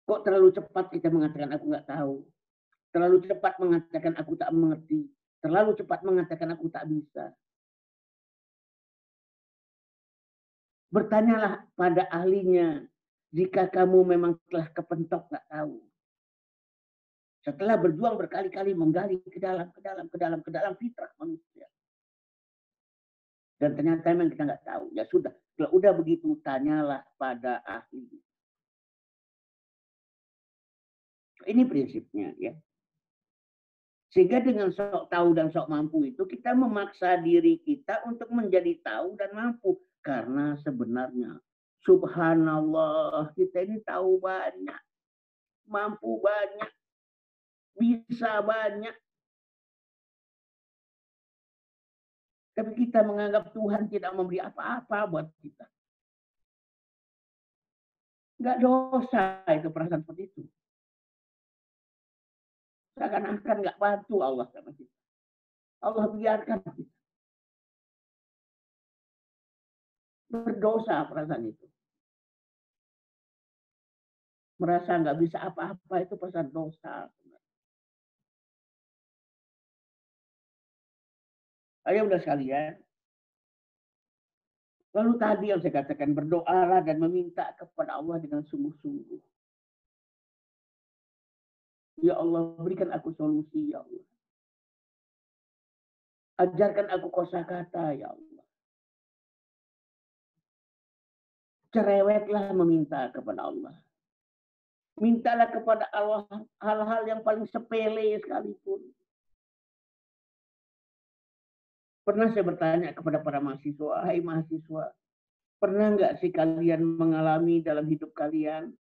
Kok terlalu cepat kita mengatakan aku nggak tahu. Terlalu cepat mengatakan aku tak mengerti. Terlalu cepat mengatakan aku tak bisa. Bertanyalah pada ahlinya. Jika kamu memang telah kepentok nggak tahu. Setelah berjuang berkali-kali menggali ke dalam fitrah manusia. Dan ternyata memang kita nggak tahu. Ya sudah, kalau udah begitu tanyalah pada ahli. Ini prinsipnya ya. Sehingga dengan sok tahu dan sok mampu itu kita memaksa diri kita untuk menjadi tahu dan mampu. Karena sebenarnya subhanallah kita ini tahu banyak. Mampu banyak. Bisa banyak. Tapi kita menganggap Tuhan tidak memberi apa-apa buat kita. Nggak dosa itu perasaan seperti itu. Seakan-akan nggak bantu Allah sama kita. Allah biarkan kita. Berdosa perasaan itu. Merasa nggak bisa apa-apa itu perasaan dosa. Ayo udah sekalian. Lalu tadi yang saya katakan berdoalah dan meminta kepada Allah dengan sungguh-sungguh. Ya Allah berikan aku solusi ya Allah. Ajarkan aku kosakata ya Allah. Cerewetlah meminta kepada Allah. Mintalah kepada Allah hal-hal yang paling sepele sekalipun. Pernah saya bertanya kepada para mahasiswa, hai mahasiswa, pernah nggak sih kalian mengalami dalam hidup kalian?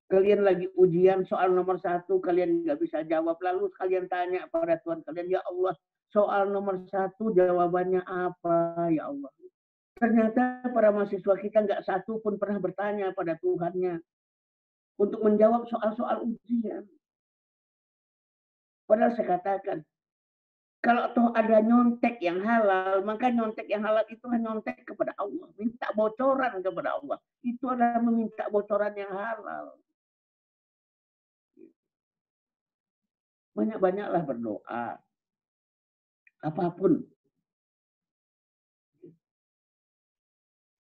Kalian lagi ujian soal nomor 1, kalian nggak bisa jawab. Lalu kalian tanya pada Tuhan kalian, ya Allah, soal nomor 1 jawabannya apa, ya Allah. Ternyata para mahasiswa kita nggak satu pun pernah bertanya pada Tuhannya untuk menjawab soal-soal ujian. Padahal saya katakan, kalau toh ada nyontek yang halal, maka nyontek yang halal itu nyontek kepada Allah. Minta bocoran kepada Allah. Itu adalah meminta bocoran yang halal. Banyak-banyaklah berdoa. Apapun.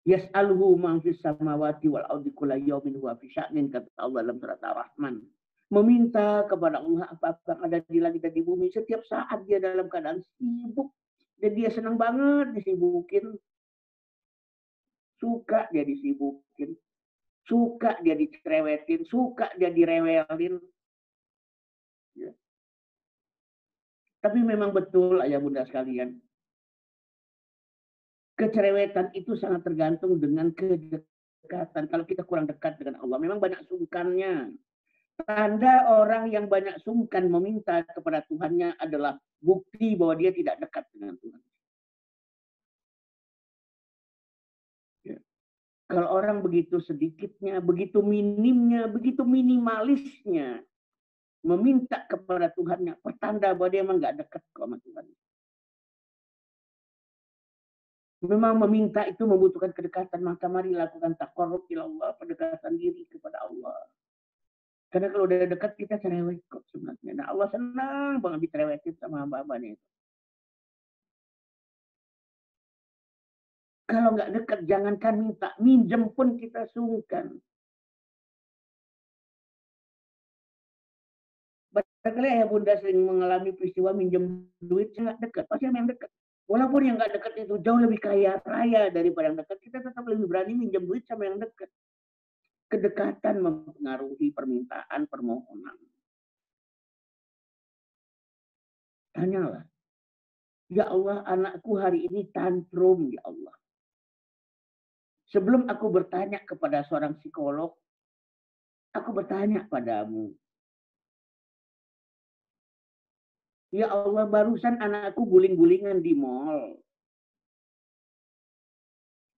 Yas'aluhu man fis samawati wal ardi kulla yawmin huwa fi sya'nin, kata Allah dalam surat Ar-Rahman. Meminta kepada Allah apa-apa yang ada di langit dan di bumi. Setiap saat dia dalam keadaan sibuk. Dan dia senang banget disibukin. Suka dia disibukin. Suka dia dicerewetin. Suka dia direwelin. Ya. Tapi memang betul ayah bunda sekalian. Kecerewetan itu sangat tergantung dengan kedekatan. Kalau kita kurang dekat dengan Allah. Memang banyak sungkannya. Tanda orang yang banyak sungkan meminta kepada Tuhannya adalah bukti bahwa dia tidak dekat dengan Tuhan. Ya. Kalau orang begitu sedikitnya, begitu minimnya, begitu minimalisnya meminta kepada Tuhannya, pertanda bahwa dia memang nggak dekat sama Tuhan. Memang meminta itu membutuhkan kedekatan, maka mari lakukan taqarrub ila Allah, pendekatan diri kepada Allah. Karena kalau udah dekat kita cerewet kok sebenarnya. Nah Allah senang banget dicerewetin sama hamba-hambanya itu. Kalau nggak dekat jangankan minta, minjem pun kita sungkan. Barangkali ya bunda sering mengalami peristiwa minjem duit sangat dekat, pasti yang dekat. Walaupun yang nggak dekat itu jauh lebih kaya raya daripada yang dekat, kita tetap lebih berani minjem duit sama yang dekat. Kedekatan mempengaruhi permintaan, permohonan. Tanyalah, ya Allah anakku hari ini tantrum ya Allah. Sebelum aku bertanya kepada seorang psikolog, aku bertanya padamu. Ya Allah, barusan anakku guling-gulingan di mall.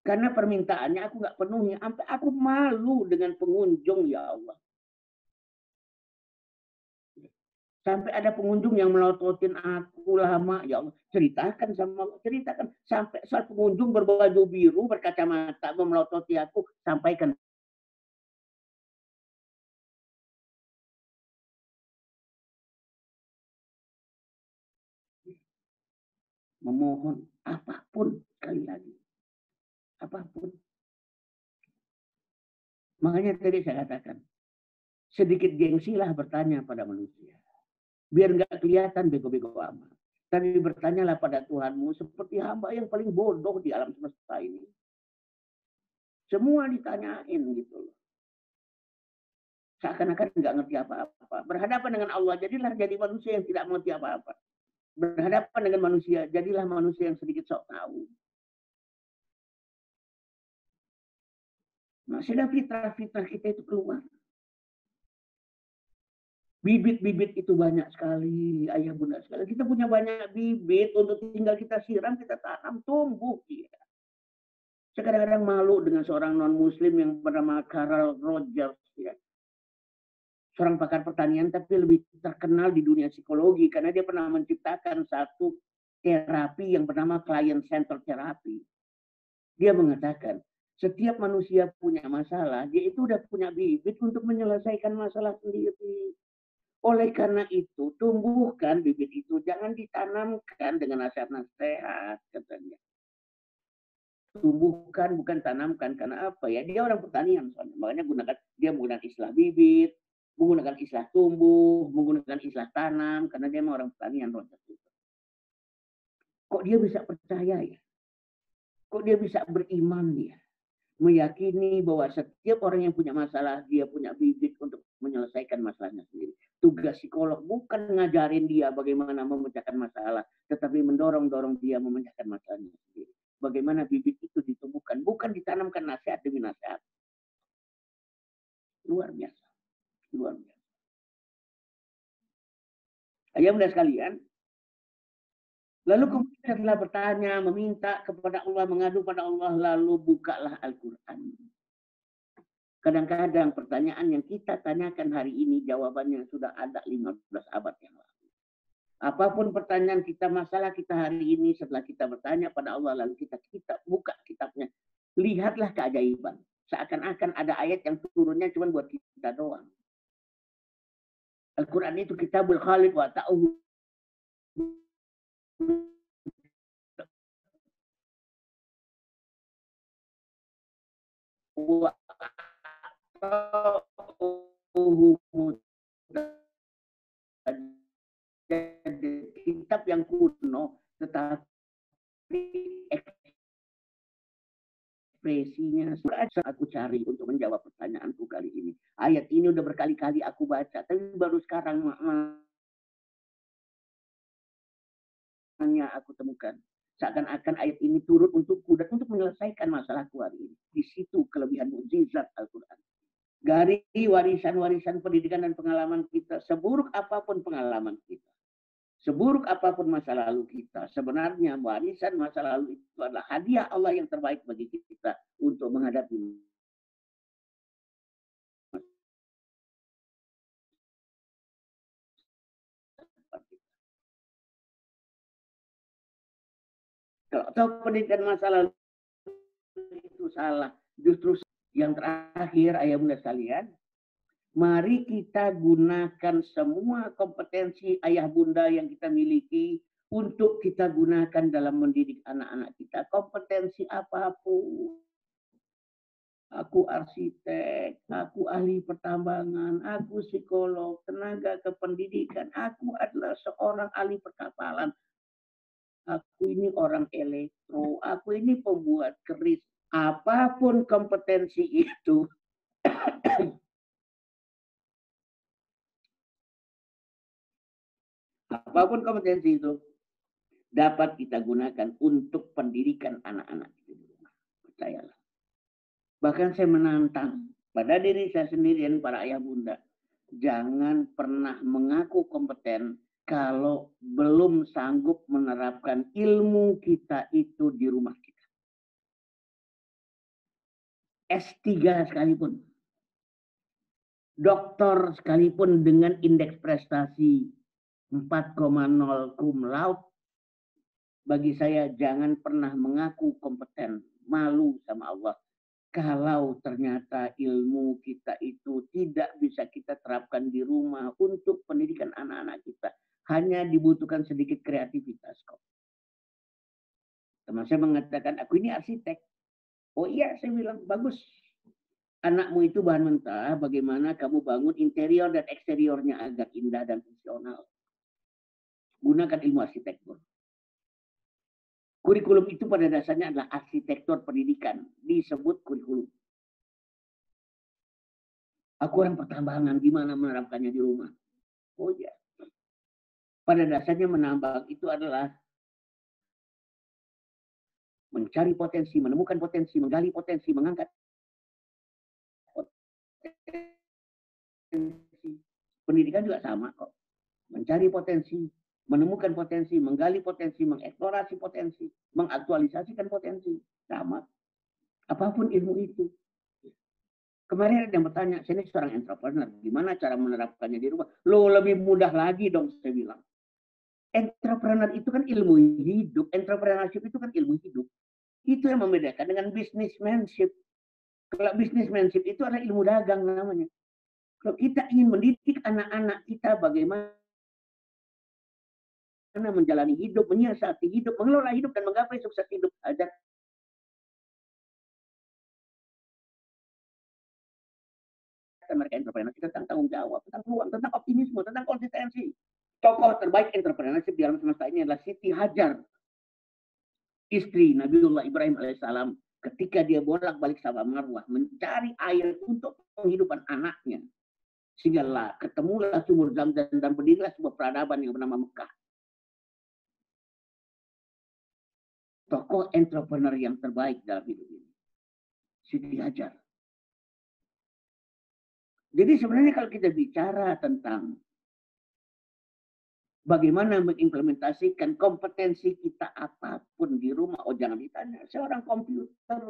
Karena permintaannya aku nggak penuhi. Sampai aku malu dengan pengunjung, ya Allah. Sampai ada pengunjung yang melototin aku lama, ya Allah. Ceritakan sama Allah, ceritakan. Sampai saat pengunjung berbaju biru, berkacamata, melototi aku, sampaikan. Memohon apapun, sekali lagi. Apapun. Makanya tadi saya katakan, sedikit gengsilah bertanya pada manusia. Biar nggak kelihatan bego-bego amat. Tapi bertanyalah pada Tuhanmu seperti hamba yang paling bodoh di alam semesta ini. Semua ditanyain gitu loh. Seakan-akan nggak ngerti apa-apa. Berhadapan dengan Allah, jadilah jadi manusia yang tidak mengerti apa-apa. Berhadapan dengan manusia, jadilah manusia yang sedikit sok tahu. Nah, sehingga fitrah-fitrah kita itu keluar. Bibit-bibit itu banyak sekali, ayah bunda sekali. Kita punya banyak bibit untuk tinggal kita siram, kita tanam, tumbuh. Ya. Saya kadang-kadang malu dengan seorang non-muslim yang bernama Carl Rogers. Ya. Seorang pakar pertanian, tapi lebih terkenal di dunia psikologi karena dia pernah menciptakan satu terapi yang bernama client-centered therapy. Dia mengatakan, setiap manusia punya masalah, dia itu udah punya bibit untuk menyelesaikan masalah sendiri. Oleh karena itu, tumbuhkan bibit itu, jangan ditanamkan dengan nasihat-nasihat, katanya. Tumbuhkan, bukan tanamkan. Karena apa ya? Dia orang pertanian, soalnya. Makanya dia menggunakan istilah bibit, menggunakan istilah tumbuh, menggunakan istilah tanam, karena dia orang pertanian. Kok dia bisa percaya ya? Kok dia bisa beriman dia? Meyakini bahwa setiap orang yang punya masalah, dia punya bibit untuk menyelesaikan masalahnya sendiri. Tugas psikolog bukan ngajarin dia bagaimana memecahkan masalah, tetapi mendorong-dorong dia memecahkan masalahnya sendiri. Bagaimana bibit itu ditumbuhkan, bukan ditanamkan nasihat demi nasihat. Luar biasa. Luar biasa. Ayah bunda sekalian, lalu kemudian setelah bertanya, meminta kepada Allah, mengadu pada Allah, lalu bukalah Al-Quran. Kadang-kadang pertanyaan yang kita tanyakan hari ini, jawabannya sudah ada 15 abad yang lalu. Apapun pertanyaan kita, masalah kita hari ini, setelah kita bertanya pada Allah, lalu kita buka kitabnya. Lihatlah keajaiban. Seakan-akan ada ayat yang turunnya cuma buat kita doang. Al-Quran itu kitabul khalid wa ta'uhu. Kitab yang kuno, tetapi ekspresinya aku cari untuk menjawab pertanyaanku kali ini. Ayat ini udah berkali-kali aku baca, tapi baru sekarang maknanya aku temukan. Seakan-akan ayat ini turun untukku dan untuk menyelesaikan masalahku hari ini. Di situ kelebihan mukjizat Al-Quran. Dari warisan-warisan pendidikan dan pengalaman kita, seburuk apapun pengalaman kita, seburuk apapun masa lalu kita, sebenarnya warisan masa lalu itu adalah hadiah Allah yang terbaik bagi kita untuk menghadapi. Kalau pendidikan masa lalu itu salah, justru yang terakhir ayah bunda sekalian, mari kita gunakan semua kompetensi ayah bunda yang kita miliki untuk kita gunakan dalam mendidik anak-anak kita. Kompetensi apapun. Aku arsitek, aku ahli pertambangan, aku psikolog, tenaga kependidikan, aku adalah seorang ahli perkapalan. Aku ini orang elektro, aku ini pembuat keris. Apapun kompetensi itu, apapun kompetensi itu, dapat kita gunakan untuk pendidikan anak-anak kita di rumah. Percayalah. Bahkan saya menantang pada diri saya sendiri dan para ayah bunda, jangan pernah mengaku kompeten kalau belum sanggup menerapkan ilmu kita itu di rumah kita. S3 sekalipun, doktor sekalipun dengan indeks prestasi 4,0 cum laude, bagi saya jangan pernah mengaku kompeten, malu sama Allah. Kalau ternyata ilmu kita itu tidak bisa kita terapkan di rumah untuk pendidikan anak-anak kita, hanya dibutuhkan sedikit kreativitas kok. Teman saya mengatakan, aku ini arsitek. Oh iya, saya bilang, bagus. Anakmu itu bahan mentah, bagaimana kamu bangun interior dan eksteriornya agar indah dan fungsional. Gunakan ilmu arsitektur. Kurikulum itu pada dasarnya adalah arsitektur pendidikan. Disebut kurikulum. Aku orang pertambangan, gimana menerapkannya di rumah? Oh iya. Pada dasarnya menambang itu adalah mencari potensi, menemukan potensi, menggali potensi, mengangkat potensi. Pendidikan juga sama kok. Mencari potensi, menemukan potensi, menggali potensi, mengeksplorasi potensi, mengaktualisasikan potensi. Sama. Apapun ilmu itu. Kemarin ada yang bertanya, saya ini seorang entrepreneur, gimana cara menerapkannya di rumah? Loh, lebih mudah lagi dong, saya bilang. Entrepreneur itu kan ilmu hidup, entrepreneurship itu kan ilmu hidup. Itu yang membedakan dengan businessmanship. Kalau businessmanship itu adalah ilmu dagang namanya. Kalau kita ingin mendidik anak-anak kita bagaimana menjalani hidup, menyiasati hidup, mengelola hidup, dan menggapai sukses hidup, ajar mereka entrepreneur kita tentang tanggung jawab, tentang peluang, tentang optimisme, tentang konsistensi. Tokoh terbaik entrepreneurship di alam semesta ini adalah Siti Hajar, istri Nabiullah Ibrahim alaihissalam. Ketika dia bolak-balik Safa Marwah mencari air untuk penghidupan anaknya, sehingga ketemulah sumur Zamzam dan berdirilah sebuah peradaban yang bernama Mekah. Tokoh entrepreneur yang terbaik dalam hidup ini, Siti Hajar. Jadi sebenarnya kalau kita bicara tentang bagaimana mengimplementasikan kompetensi kita apapun di rumah, oh jangan ditanya, seorang komputer.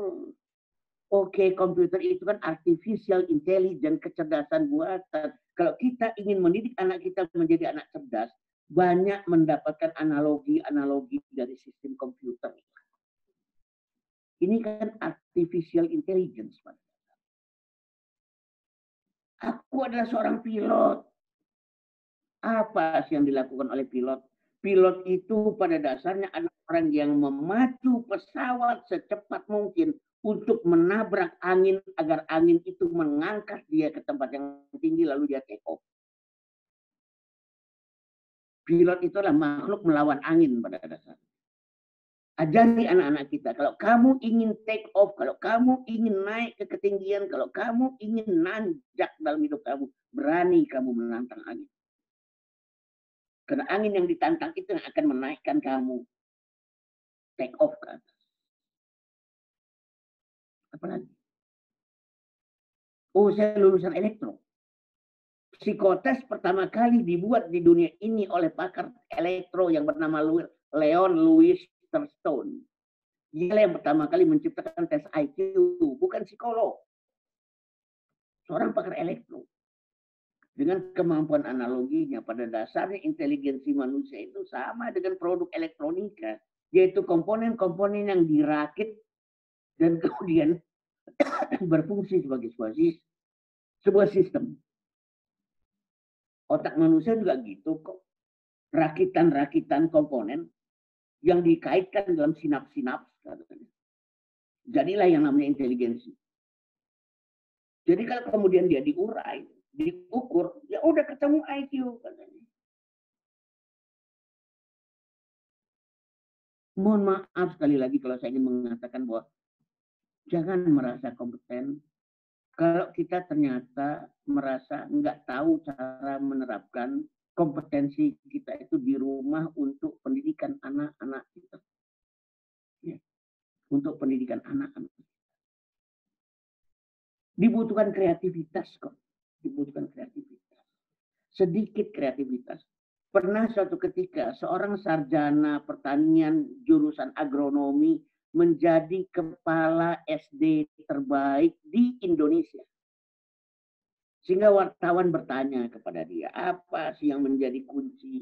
Oke, komputer itu kan artificial intelligence, kecerdasan buatan. Kalau kita ingin mendidik anak kita menjadi anak cerdas, banyak mendapatkan analogi-analogi dari sistem komputer. Ini kan artificial intelligence, Pak. Aku adalah seorang pilot. Apa sih yang dilakukan oleh pilot? Pilot itu pada dasarnya adalah orang yang memacu pesawat secepat mungkin untuk menabrak angin agar angin itu mengangkat dia ke tempat yang tinggi lalu dia take off. Pilot itu adalah makhluk melawan angin pada dasarnya. Ajari anak-anak kita, kalau kamu ingin take off, kalau kamu ingin naik ke ketinggian, kalau kamu ingin nanjak dalam hidup kamu, berani kamu menantang angin. Karena angin yang ditantang itu yang akan menaikkan kamu take off ke atas. Apalagi? Oh, saya lulusan elektro. Psikotes pertama kali dibuat di dunia ini oleh pakar elektro yang bernama Leon Louis Thurstone. Dia yang pertama kali menciptakan tes IQ, bukan psikolog. Seorang pakar elektro. Dengan kemampuan analoginya, pada dasarnya inteligensi manusia itu sama dengan produk elektronika, yaitu komponen-komponen yang dirakit dan kemudian berfungsi sebagai sebuah sistem. Otak manusia juga gitu kok. Rakitan-rakitan komponen yang dikaitkan dalam sinaps-sinaps. Jadilah yang namanya inteligensi. Jadi kalau kemudian dia diurai, diukur, ya udah ketemu IQ katanya. Mohon maaf sekali lagi kalau saya ingin mengatakan bahwa jangan merasa kompeten kalau kita ternyata merasa nggak tahu cara menerapkan kompetensi kita itu di rumah untuk pendidikan anak-anak kita. Ya. Untuk pendidikan anak-anak. Dibutuhkan kreativitas kok. Dibutuhkan kreativitas. Sedikit kreativitas. Pernah suatu ketika seorang sarjana pertanian jurusan agronomi menjadi kepala SD terbaik di Indonesia. Sehingga wartawan bertanya kepada dia, apa sih yang menjadi kunci?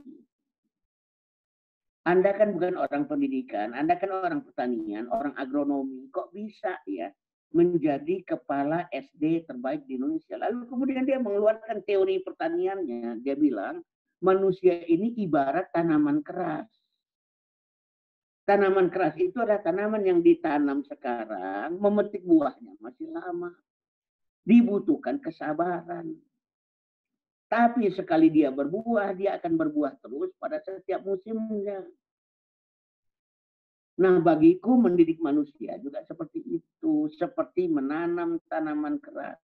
Anda kan bukan orang pendidikan, Anda kan orang pertanian, orang agronomi. Kok bisa ya menjadi kepala SD terbaik di Indonesia? Lalu kemudian dia mengeluarkan teori pertaniannya. Dia bilang, manusia ini ibarat tanaman keras. Tanaman keras itu adalah tanaman yang ditanam sekarang, memetik buahnya masih lama. Dibutuhkan kesabaran. Tapi sekali dia berbuah, dia akan berbuah terus pada setiap musimnya. Nah, bagiku mendidik manusia juga seperti itu. Seperti menanam tanaman keras.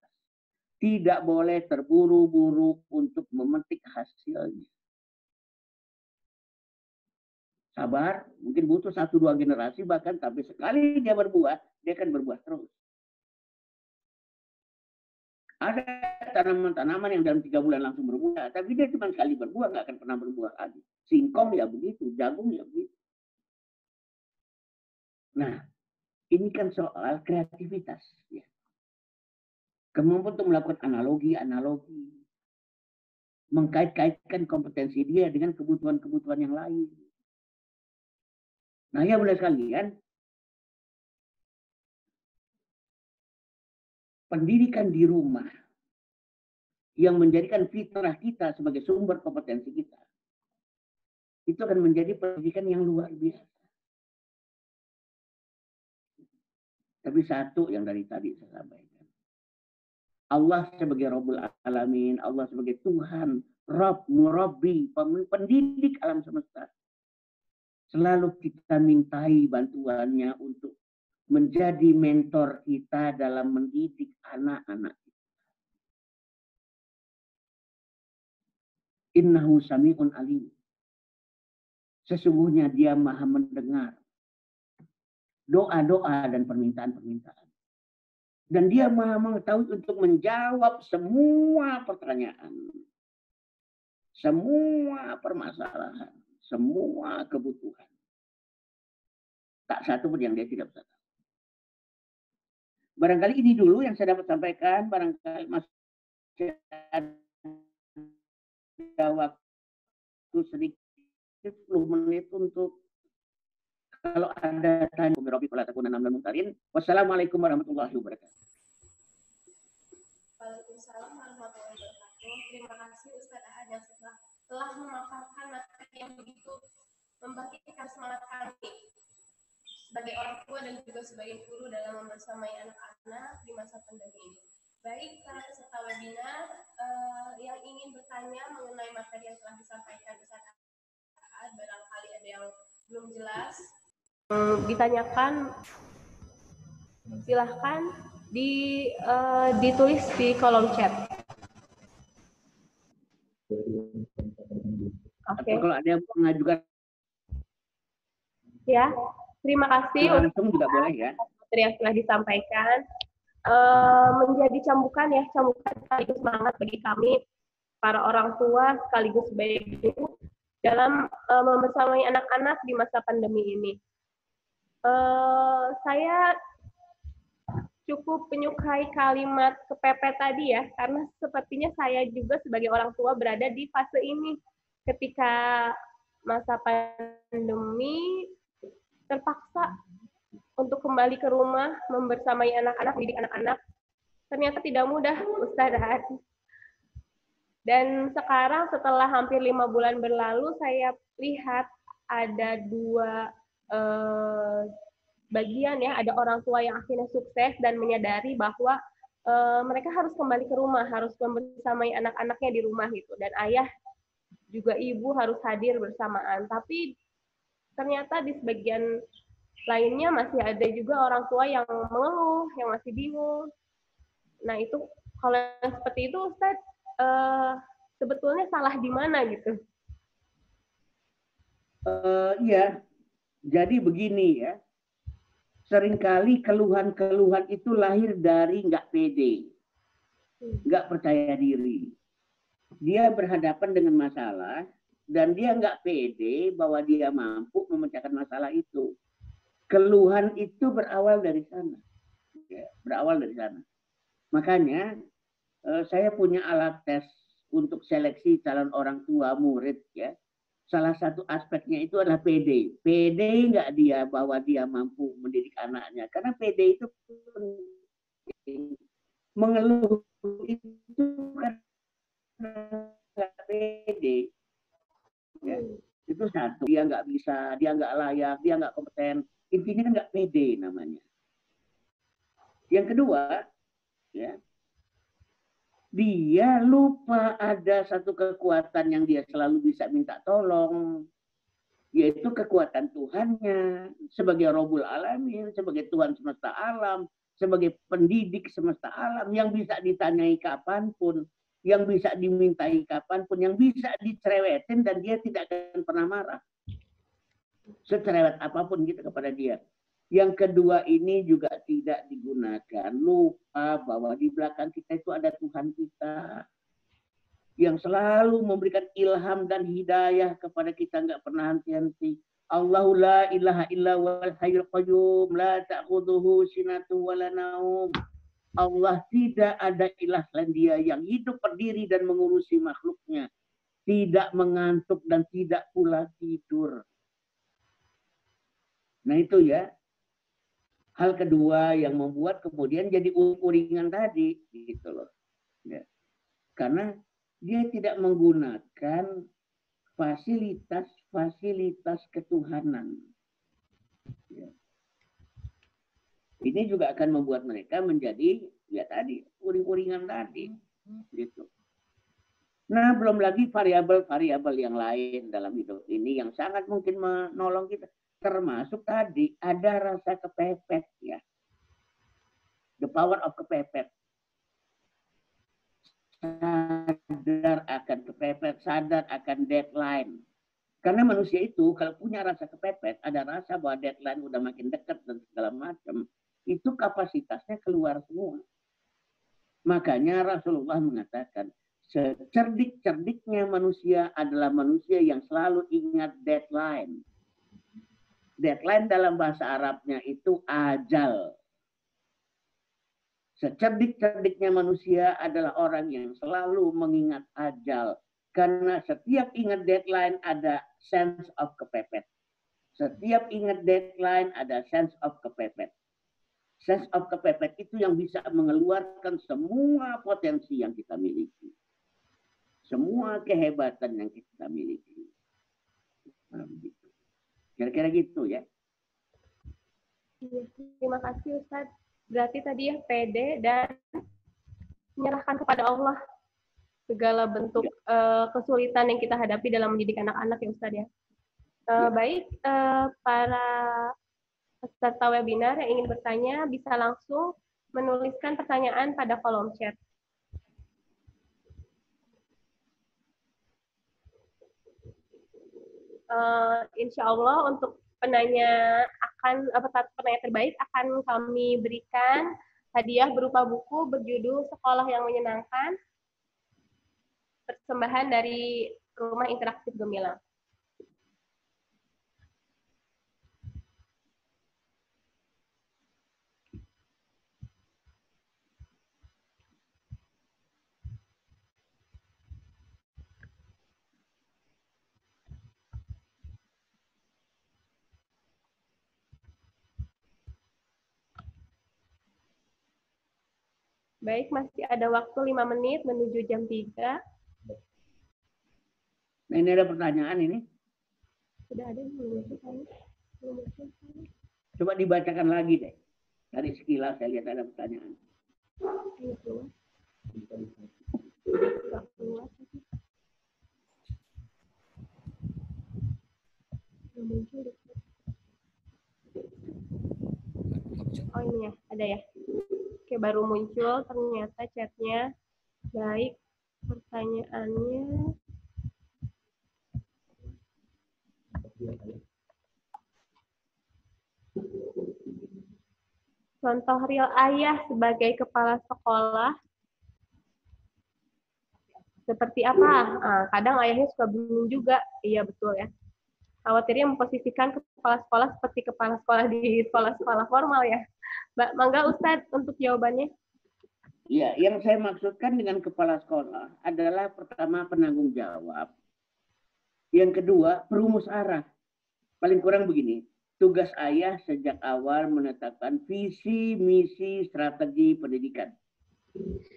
Tidak boleh terburu-buru untuk memetik hasilnya. Sabar, mungkin butuh 1-2 generasi bahkan, tapi sekali dia berbuah, dia akan berbuah terus. Ada tanaman-tanaman yang dalam 3 bulan langsung berbuah, tapi dia cuma sekali berbuah, nggak akan pernah berbuah lagi. Singkong ya begitu, jagung ya begitu. Nah, ini kan soal kreativitas. Ya. Kemampuan untuk melakukan analogi, mengkait-kaitkan kompetensi dia dengan kebutuhan-kebutuhan yang lain. Nah, ya boleh sekalian, pendidikan di rumah yang menjadikan fitrah kita sebagai sumber kompetensi kita, itu akan menjadi pendidikan yang luar biasa. Tapi satu yang dari tadi saya sampaikan. Allah sebagai Rabbul Alamin, Allah sebagai Tuhan, Rabb, Murabbi, pendidik alam semesta. Selalu kita mintai bantuannya untuk menjadi mentor kita dalam mendidik anak-anak kita. Innahu sami'un alim. Sesungguhnya dia maha mendengar doa-doa dan permintaan-permintaan. Dan dia maha mengetahui untuk menjawab semua pertanyaan. Semua permasalahan. Semua kebutuhan. Tak satu pun yang dia tidak bisa tahu. Barangkali ini dulu yang saya dapat sampaikan. Barangkali masih ada waktu sedikit 10 menit untuk kalau ada tanya. Wassalamualaikum warahmatullahi wabarakatuh. Waalaikumsalam warahmatullahi wabarakatuh. Terima kasih Ustaz Ahad yang telah memaparkan materi yang begitu membangkitkan semangat kami sebagai orang tua dan juga sebagai guru dalam membersamai anak-anak di masa pandemi ini. Baik, para peserta webinar yang ingin bertanya mengenai materi yang telah disampaikan Ustaz Ahad, barangkali ada yang belum jelas, ditanyakan, silahkan ditulis di kolom chat. Oke. Kalau ada yang mengajukan, ya, terima kasih langsung juga boleh ya. Materi yang telah disampaikan menjadi cambukan sekaligus semangat bagi kami para orang tua sekaligus sebagai guru dalam membersamai anak-anak di masa pandemi ini. Saya cukup menyukai kalimat kepepet tadi ya, karena sepertinya saya juga sebagai orang tua berada di fase ini. Ketika masa pandemi terpaksa untuk kembali ke rumah, membersamai anak-anak, mendidik anak-anak, ternyata tidak mudah, Ustazah. Dan sekarang setelah hampir 5 bulan berlalu, saya lihat ada 2 bagian ya, ada orang tua yang akhirnya sukses dan menyadari bahwa mereka harus kembali ke rumah, harus membersamai anak-anaknya di rumah gitu, dan ayah juga ibu harus hadir bersamaan. Tapi ternyata di sebagian lainnya masih ada juga orang tua yang mengeluh, yang masih bingung. Nah itu kalau yang seperti itu Ustaz, sebetulnya salah di mana gitu? Iya, jadi begini ya. Seringkali keluhan-keluhan itu lahir dari nggak pede, nggak percaya diri. Dia berhadapan dengan masalah, dan dia nggak pede bahwa dia mampu memecahkan masalah itu. Keluhan itu berawal dari sana. Ya, berawal dari sana. Makanya saya punya alat tes untuk seleksi calon orang tua murid ya. Salah satu aspeknya itu adalah PD. PD nggak dia bahwa dia mampu mendidik anaknya. Karena PD itu penting. Mengeluh itu karena nggak PD. Ya. Itu satu. Dia nggak bisa, dia nggak layak, dia nggak kompeten. Intinya kan nggak PD namanya. Yang kedua, ya, dia lupa ada satu kekuatan yang dia selalu bisa minta tolong, yaitu kekuatan Tuhannya sebagai Rabbul Alamin, sebagai Tuhan semesta alam, sebagai pendidik semesta alam yang bisa ditanyai kapanpun, yang bisa dimintai kapanpun, yang bisa dicerewetin dan dia tidak akan pernah marah. Secerewet apapun kita kepada dia. Yang kedua ini juga tidak digunakan. Lupa bahwa di belakang kita itu ada Tuhan kita yang selalu memberikan ilham dan hidayah kepada kita, nggak pernah henti-henti. Allahu la ilaha illa wal hayyul qayyum la ta'khudhuhu sinatun wa la naum. Allah tidak ada ilah selain Dia yang hidup berdiri dan mengurusi makhluknya, tidak mengantuk dan tidak pula tidur. Nah itu ya. Hal kedua yang membuat kemudian jadi uring-uringan tadi, gitu loh. Ya. Karena dia tidak menggunakan fasilitas ketuhanan. Ya. Ini juga akan membuat mereka menjadi, ya tadi, uring-uringan tadi. Gitu. Nah, belum lagi variabel-variabel yang lain dalam hidup ini yang sangat mungkin menolong kita. Termasuk tadi ada rasa kepepet ya. The power of kepepet. Sadar akan kepepet, sadar akan deadline. Karena manusia itu kalau punya rasa kepepet, ada rasa bahwa deadline udah makin dekat dan segala macam, itu kapasitasnya keluar semua. Makanya Rasulullah mengatakan, secerdik-cerdiknya manusia adalah manusia yang selalu ingat deadline. Deadline dalam bahasa Arabnya itu ajal. Secerdik-cerdiknya manusia adalah orang yang selalu mengingat ajal. Karena setiap ingat deadline ada sense of kepepet. Setiap ingat deadline ada sense of kepepet. Sense of kepepet itu yang bisa mengeluarkan semua potensi yang kita miliki. Semua kehebatan yang kita miliki. Nah, begitu. Kira-kira gitu ya. Terima kasih Ustadz. Berarti tadi ya pede dan menyerahkan kepada Allah segala bentuk kesulitan yang kita hadapi dalam mendidik anak-anak ya Ustadz ya. Baik, para peserta webinar yang ingin bertanya bisa langsung menuliskan pertanyaan pada kolom chat. Insya Allah untuk penanya terbaik akan kami berikan hadiah berupa buku berjudul Sekolah yang Menyenangkan, persembahan dari Rumah Interaktif Gemilang. Baik, masih ada waktu 5 menit menuju jam 3. Nah, ini ada pertanyaan ini. Sudah ada yang belum. Coba dibacakan lagi deh. Dari sekilas saya lihat ada pertanyaan. Oh ini ya, ada ya. Oke, baru muncul ternyata chatnya. Baik, pertanyaannya. Contoh real ayah sebagai kepala sekolah seperti apa? Kadang ayahnya suka bingung juga. Iya betul ya. Khawatirnya memposisikan kepala sekolah seperti kepala sekolah di sekolah-sekolah formal ya. Mbak, mangga Ustadz untuk jawabannya. Ya, yang saya maksudkan dengan kepala sekolah adalah pertama penanggung jawab. Yang kedua, perumus arah. Paling kurang begini, tugas ayah sejak awal menetapkan visi, misi, strategi pendidikan.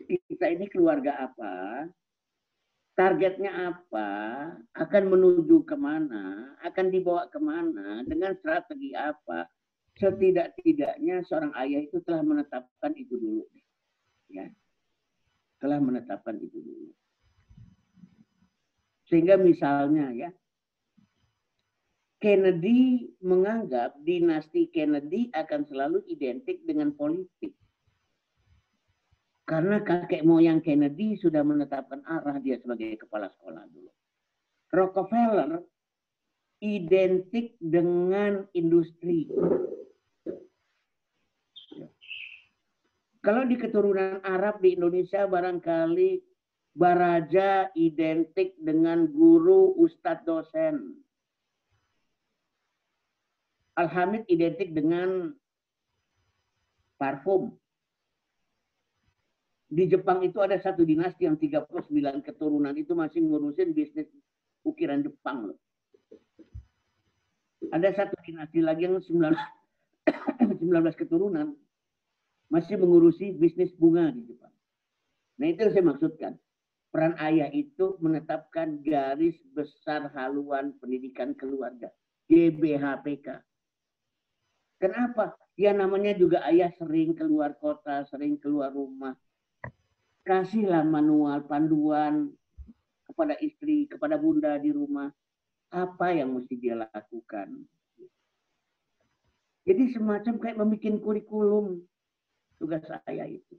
Kita ini keluarga apa, targetnya apa, akan menuju kemana, akan dibawa kemana, dengan strategi apa. Setidak-tidaknya seorang ayah itu telah menetapkan itu dulu. Ya, telah menetapkan itu dulu. Sehingga misalnya ya, Kennedy menganggap dinasti Kennedy akan selalu identik dengan politik. Karena kakek moyang Kennedy sudah menetapkan arah dia sebagai kepala sekolah dulu. Rockefeller identik dengan industri. Kalau di keturunan Arab di Indonesia barangkali Baraja identik dengan guru, ustadz, dosen. Al-Hamid identik dengan parfum. Di Jepang itu ada satu dinasti yang 39 keturunan itu masih ngurusin bisnis ukiran Jepang. Ada satu dinasti lagi yang 19 keturunan masih mengurusi bisnis bunga di Jepang. Nah itu yang saya maksudkan. Peran ayah itu menetapkan garis besar haluan pendidikan keluarga. GBHPK. Kenapa? Ya namanya juga ayah sering keluar kota, sering keluar rumah. Kasihlah manual, panduan kepada istri, kepada bunda di rumah. Apa yang mesti dia lakukan. Jadi semacam kayak membuat kurikulum tugas ayah itu.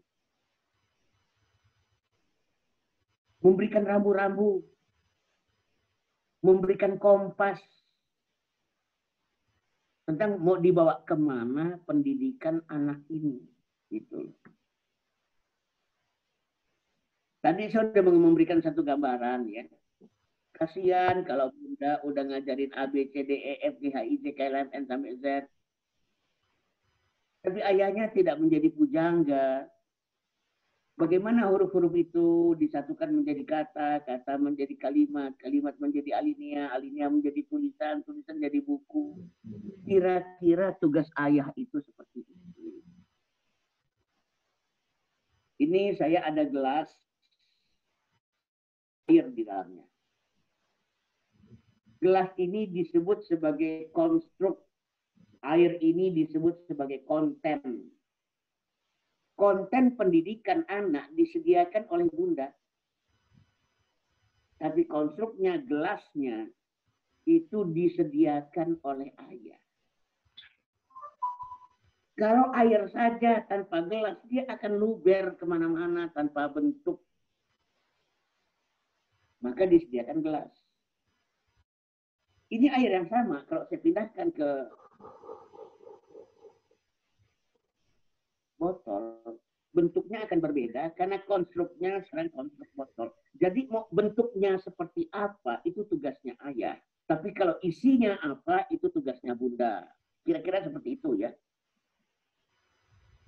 Memberikan rambu-rambu. Memberikan kompas. Tentang mau dibawa kemana pendidikan anak ini. Gitu. Tadi saya sudah memberikan satu gambaran ya. Kasihan kalau bunda udah ngajarin A, B, C, D, E, F, G, H, I, J, K, L, M, N, sampai Z. Tapi ayahnya tidak menjadi pujangga. Bagaimana huruf-huruf itu disatukan menjadi kata, kata menjadi kalimat, kalimat menjadi alinea, alinea menjadi tulisan, tulisan jadi buku. Kira-kira tugas ayah itu seperti itu. Ini saya ada gelas air di dalamnya. Gelas ini disebut sebagai konstruk. Air ini disebut sebagai konten. Konten pendidikan anak disediakan oleh bunda. Tapi konstruknya, gelasnya, itu disediakan oleh ayah. Kalau air saja tanpa gelas, dia akan luber kemana-mana tanpa bentuk. Maka disediakan gelas. Ini air yang sama, kalau saya pindahkan ke botol, bentuknya akan berbeda karena konstruknya sekarang konstruk botol. Jadi mau bentuknya seperti apa itu tugasnya ayah. Tapi kalau isinya apa itu tugasnya bunda. Kira-kira seperti itu ya.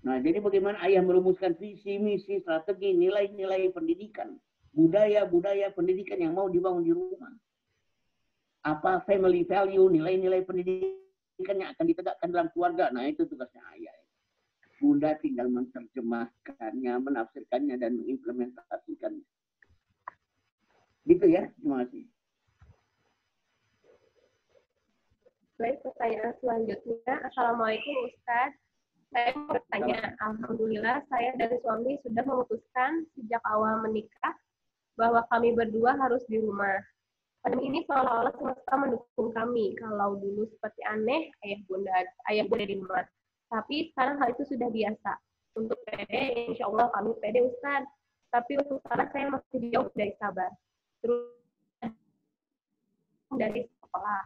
Nah, jadi bagaimana ayah merumuskan visi, misi, strategi, nilai-nilai pendidikan, budaya-budaya pendidikan yang mau dibangun di rumah. Apa family value, nilai-nilai pendidikan yang akan ditegakkan dalam keluarga. Nah, itu tugasnya ayah. Bunda tinggal menerjemahkannya, menafsirkannya, dan mengimplementasikannya. Gitu ya, terima kasih. Baik, pertanyaan selanjutnya. Assalamualaikum Ustadz. Saya mau bertanya, alhamdulillah saya dan suami sudah memutuskan sejak awal menikah bahwa kami berdua harus di rumah. Pandemi ini seolah-olah semesta mendukung kami. Kalau dulu seperti aneh, ayah bunda di rumah. Tapi sekarang hal itu sudah biasa. Untuk pede, insya Allah kami pede Ustadz. Tapi untuk sekarang saya masih jauh dari sabar. Terus dari sekolah.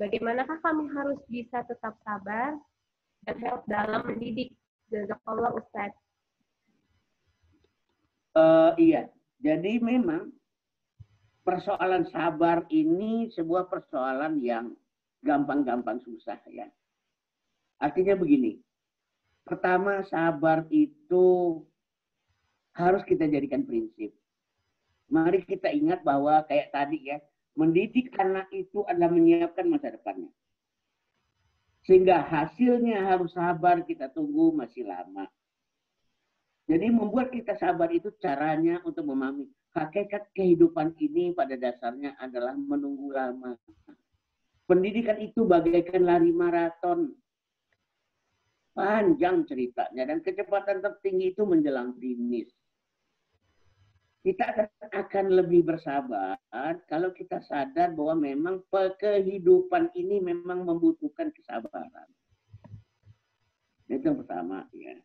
Bagaimanakah kami harus bisa tetap sabar dan help dalam mendidik? Jazakallah Ustadz. Iya, jadi memang persoalan sabar ini sebuah persoalan yang gampang-gampang susah ya. Artinya begini, pertama sabar itu harus kita jadikan prinsip. Mari kita ingat bahwa kayak tadi ya, mendidik anak itu adalah menyiapkan masa depannya. Sehingga hasilnya harus sabar, kita tunggu masih lama. Jadi membuat kita sabar itu caranya untuk memahami hakikat kehidupan ini pada dasarnya adalah menunggu lama. Pendidikan itu bagaikan lari maraton. Panjang ceritanya dan kecepatan tertinggi itu menjelang finish. Kita akan lebih bersabar kalau kita sadar bahwa memang kehidupan ini memang membutuhkan kesabaran. Itu yang pertama ya.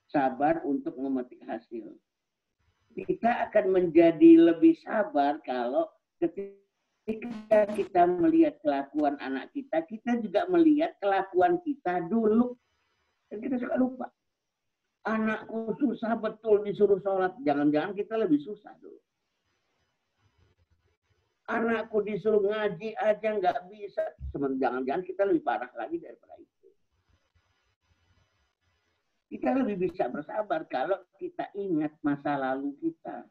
Sabar untuk memetik hasil. Kita akan menjadi lebih sabar kalau ketika kita melihat kelakuan anak kita, kita juga melihat kelakuan kita dulu. Dan kita suka lupa. Anakku susah betul disuruh sholat. Jangan-jangan kita lebih susah dulu. Anakku disuruh ngaji aja nggak bisa. Jangan-jangan kita lebih parah lagi daripada itu. Kita lebih bisa bersabar kalau kita ingat masa lalu kita.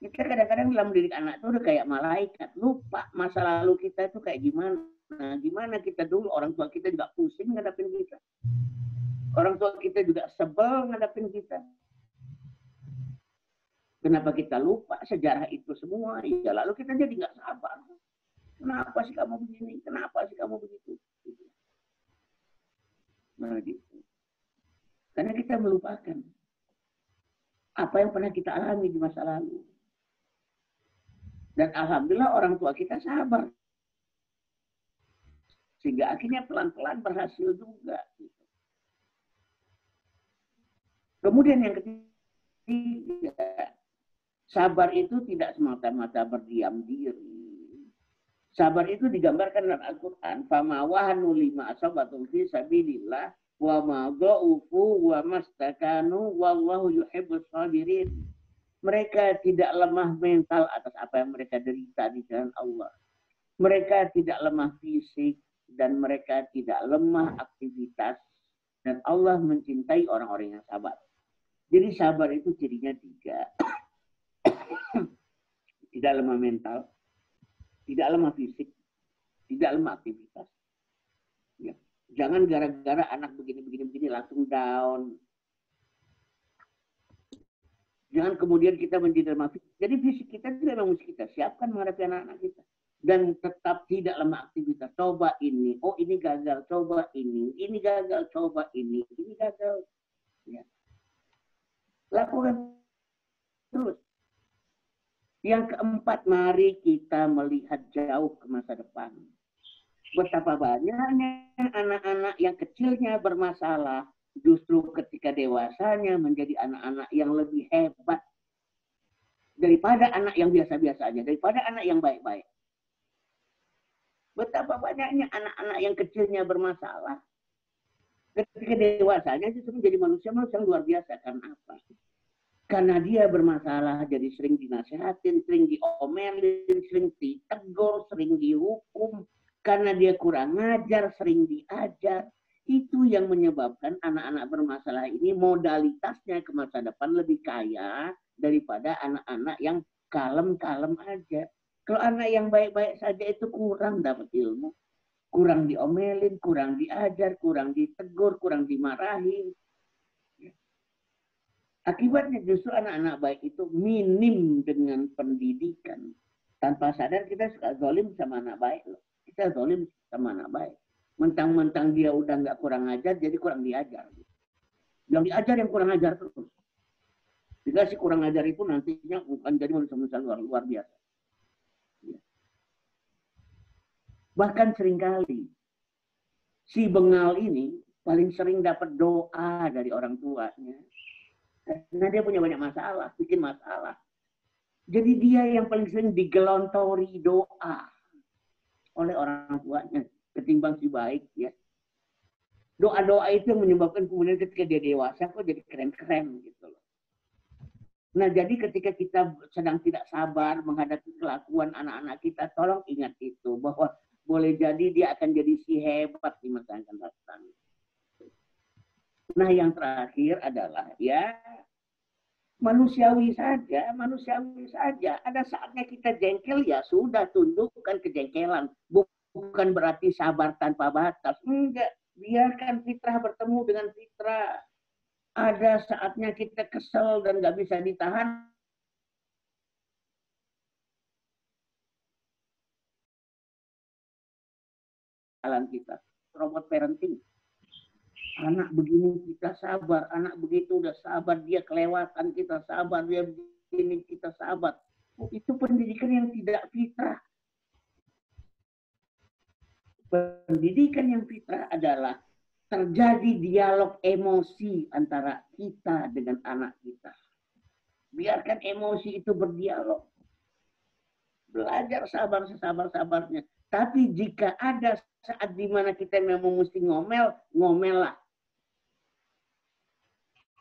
Kita kadang-kadang dalam mendidik anak itu udah kayak malaikat. Lupa masa lalu kita itu kayak gimana. Nah, gimana kita dulu, orang tua kita juga pusing ngadapin kita. Orang tua kita juga sebel ngadapin kita. Kenapa kita lupa sejarah itu semua? Ya lalu kita jadi nggak sabar. Kenapa sih kamu begini? Kenapa sih kamu begitu? Nah, gitu. Karena kita melupakan apa yang pernah kita alami di masa lalu. Dan alhamdulillah orang tua kita sabar. Sehingga akhirnya pelan-pelan berhasil juga. Kemudian yang ketiga, sabar itu tidak semata-mata berdiam diri. Sabar itu digambarkan dalam Al-Quran. Fama wahanu lima asabatum fi sabilillah wa ma dha'ufu wa mastakanu wallahu yuhibbus sabirin. Mereka tidak lemah mental atas apa yang mereka derita di jalan Allah. Mereka tidak lemah fisik dan mereka tidak lemah aktivitas. Dan Allah mencintai orang-orang yang sabar. Jadi sabar itu cirinya 3. Tidak lemah mental, tidak lemah fisik, tidak lemah aktivitas. Ya. Jangan gara-gara anak begini langsung down. Jangan kemudian kita menjadi lemah fisik. Jadi fisik kita itu memang mesti kita siapkan menghadapi anak-anak kita. Dan tetap tidak lemah aktivitas. Coba ini, oh ini gagal, coba ini gagal, coba ini gagal. Ya. Lakukan terus. Yang keempat, mari kita melihat jauh ke masa depan. Betapa banyaknya anak-anak yang kecilnya bermasalah, justru ketika dewasanya menjadi anak-anak yang lebih hebat daripada anak yang biasa-biasa aja, daripada anak yang baik-baik. Betapa banyaknya anak-anak yang kecilnya bermasalah, ketika dewasanya justru menjadi manusia-manusia yang luar biasa. Karena apa? Karena dia bermasalah, jadi sering dinasehatin, sering diomelin, sering ditegur, sering dihukum. Karena dia kurang ngajar, sering diajar. Itu yang menyebabkan anak-anak bermasalah ini modalitasnya ke masa depan lebih kaya daripada anak-anak yang kalem-kalem aja. Kalau anak yang baik-baik saja itu kurang dapat ilmu. Kurang diomelin, kurang diajar, kurang ditegur, kurang dimarahin. Akibatnya justru anak-anak baik itu minim dengan pendidikan. Tanpa sadar kita suka zalim sama anak baik loh. Kita zalim sama anak baik. Mentang-mentang dia udah nggak kurang ajar, jadi kurang diajar. Yang diajar yang kurang ajar terus. Jika si kurang ajar itu nantinya bukan jadi manusia-manusia luar biasa. Bahkan seringkali si bengal ini paling sering dapat doa dari orang tuanya. Karena dia punya banyak masalah, bikin masalah. Jadi dia yang paling sering digelontori doa oleh orang tuanya ketimbang si baik ya. Doa-doa itu yang menyebabkan kemudian ketika dia dewasa kok jadi keren-keren gitu loh. Nah, jadi ketika kita sedang tidak sabar menghadapi kelakuan anak-anak kita, tolong ingat itu, bahwa boleh jadi dia akan jadi si hebat di masa yang akan datang. Nah, yang terakhir adalah ya manusiawi saja, manusiawi saja. Ada saatnya kita jengkel, ya sudah, tundukkan kejengkelan. Bukan berarti sabar tanpa batas. Enggak, biarkan fitrah bertemu dengan fitrah. Ada saatnya kita kesel dan nggak bisa ditahan. Jalan kita, robot parenting. Anak begini kita sabar, anak begitu udah sabar, dia kelewatan kita sabar, dia begini kita sabar. Itu pendidikan yang tidak fitrah. Pendidikan yang fitrah adalah terjadi dialog emosi antara kita dengan anak kita. Biarkan emosi itu berdialog. Belajar sabar sesabar-sabarnya. Tapi jika ada saat di mana kita memang mesti ngomel, ngomellah.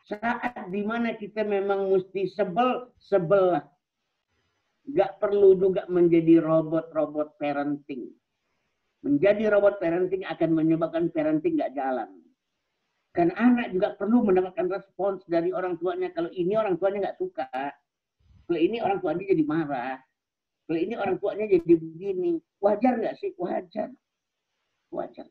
Saat di mana kita memang mesti sebel, sebellah. Gak perlu juga menjadi robot-robot parenting. Menjadi robot parenting akan menyebabkan parenting gak jalan. Karena anak juga perlu mendapatkan respons dari orang tuanya. Kalau ini orang tuanya nggak suka, kalau ini orang tuanya jadi marah, kalau ini orang tuanya jadi begini, wajar nggak sih? Wajar, wajar.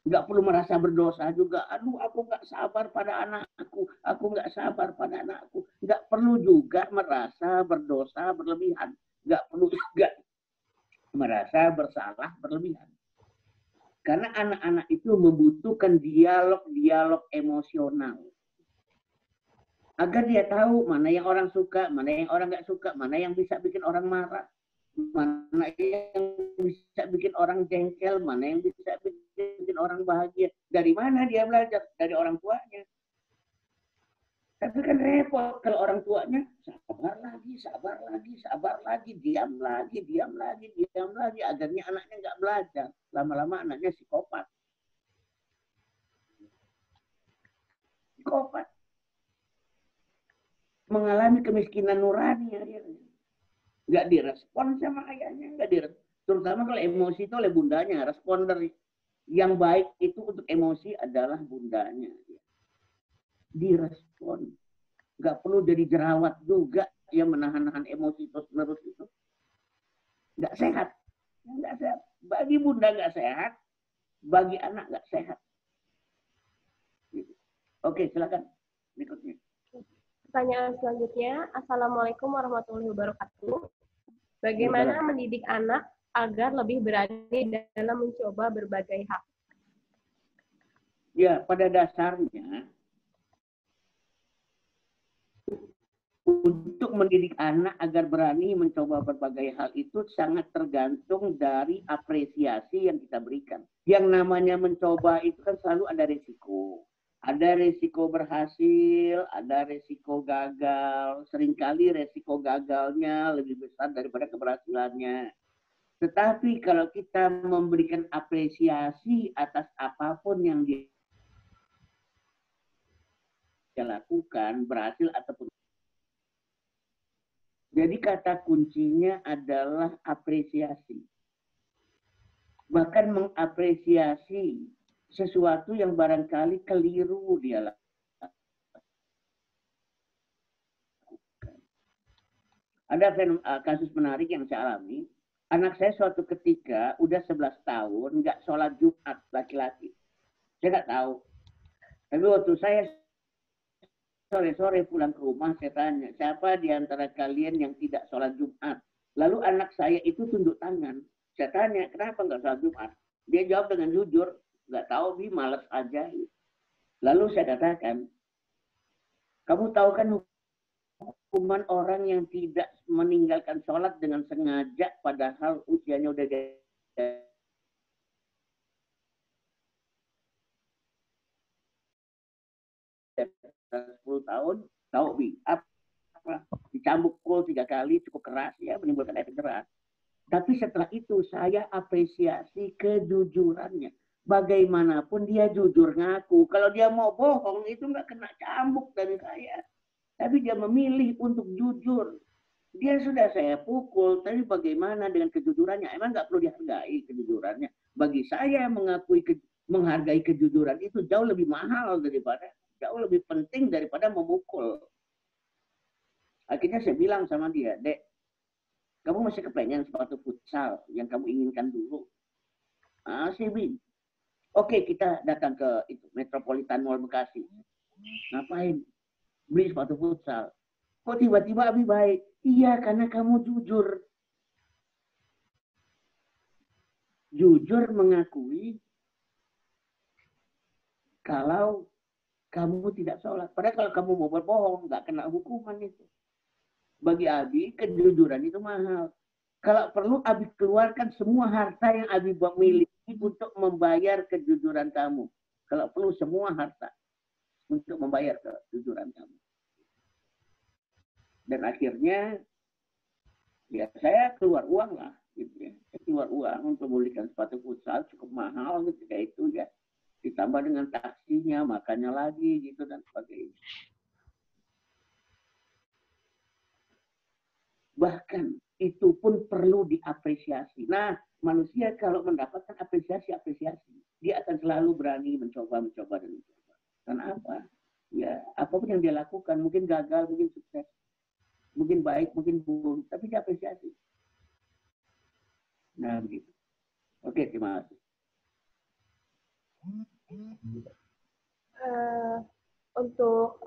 Nggak perlu merasa berdosa juga. Aduh, aku nggak sabar pada anakku, aku nggak sabar pada anakku. Nggak perlu juga merasa berdosa berlebihan. Nggak perlu juga merasa bersalah berlebihan. Karena anak-anak itu membutuhkan dialog-dialog emosional. Agar dia tahu mana yang orang suka, mana yang orang nggak suka, mana yang bisa bikin orang marah, mana yang bisa bikin orang jengkel, mana yang bisa bikin orang bahagia. Dari mana dia belajar? Dari orang tuanya. Tapi kan repot kalau orang tuanya sabar lagi, sabar lagi, sabar lagi, diam lagi, diam lagi, diam lagi. Agarnya anaknya nggak belajar. Lama-lama anaknya psikopat. Psikopat. Mengalami kemiskinan nurani akhirnya. Nggak direspon sama ayahnya, nggak direspon. Terutama kalau emosi itu oleh bundanya. Responder yang baik itu untuk emosi adalah bundanya. Direspon. Nggak perlu jadi jerawat juga yang menahan-nahan emosi terus-menerus itu. Nggak sehat. Nggak sehat. Bagi bunda nggak sehat, bagi anak nggak sehat. Oke, silakan. Berikutnya. Pertanyaan selanjutnya, Assalamualaikum warahmatullahi wabarakatuh. Bagaimana mendidik anak agar lebih berani dalam mencoba berbagai hal? Ya, pada dasarnya untuk mendidik anak agar berani mencoba berbagai hal itu sangat tergantung dari apresiasi yang kita berikan. Yang namanya mencoba itu kan selalu ada risiko. Ada risiko berhasil, ada risiko gagal. Seringkali risiko gagalnya lebih besar daripada keberhasilannya. Tetapi kalau kita memberikan apresiasi atas apapun yang dia lakukan, berhasil ataupun. Jadi kata kuncinya adalah apresiasi. Bahkan mengapresiasi sesuatu yang barangkali keliru dia lakukan. Ada kasus menarik yang saya alami. Anak saya suatu ketika udah 11 tahun nggak sholat Jumat laki-laki. Saya nggak tahu. Tapi waktu saya sore-sore pulang ke rumah, saya tanya, siapa di antara kalian yang tidak sholat Jumat? Lalu anak saya itu tunduk tangan. Saya tanya, kenapa nggak sholat Jumat? Dia jawab dengan jujur, nggak tahu, Bi, malas aja. Lalu saya katakan, kamu tahu kan hukuman orang yang tidak meninggalkan sholat dengan sengaja padahal usianya udah 10 tahun, tahu Bi, apa? Dicambuk pukul 3 kali cukup keras ya, menimbulkan efek keras. Tapi setelah itu saya apresiasi kejujurannya. Bagaimanapun dia jujur ngaku. Kalau dia mau bohong itu nggak kena cambuk dari saya. Tapi dia memilih untuk jujur. Dia sudah saya pukul, tapi bagaimana dengan kejujurannya? Emang nggak perlu dihargai kejujurannya? Bagi saya menghargai kejujuran itu jauh lebih mahal daripada, jauh lebih penting daripada memukul. Akhirnya saya bilang sama dia, Dek, kamu masih kepengen sepatu futsal yang kamu inginkan dulu? Masih, Bin. Oke, kita datang ke itu Metropolitan Mall Bekasi. Ngapain? Beli sepatu futsal. Kok tiba-tiba Abi baik? Iya, karena kamu jujur. Jujur mengakui kalau kamu tidak sholat. Padahal kalau kamu mau berbohong, nggak kena hukuman itu. Bagi Abi, kejujuran itu mahal. Kalau perlu, Abi keluarkan semua harta yang Abi miliki untuk membayar kejujuran kamu. Kalau perlu, semua harta untuk membayar kejujuran kamu. Dan akhirnya, ya saya keluar uang lah. Gitu ya. Saya keluar uang untuk membelikan sepatu futsal cukup mahal ketika itu ya. Ditambah dengan taksinya, makannya lagi gitu dan sebagainya. Bahkan itu pun perlu diapresiasi. Nah, manusia kalau mendapatkan apresiasi, dia akan selalu berani mencoba. Dan apa? Ya, apapun yang dia lakukan, mungkin gagal, mungkin sukses, mungkin baik, mungkin buruk, tapi diapresiasi. Nah, begitu. Oke, terima kasih. Untuk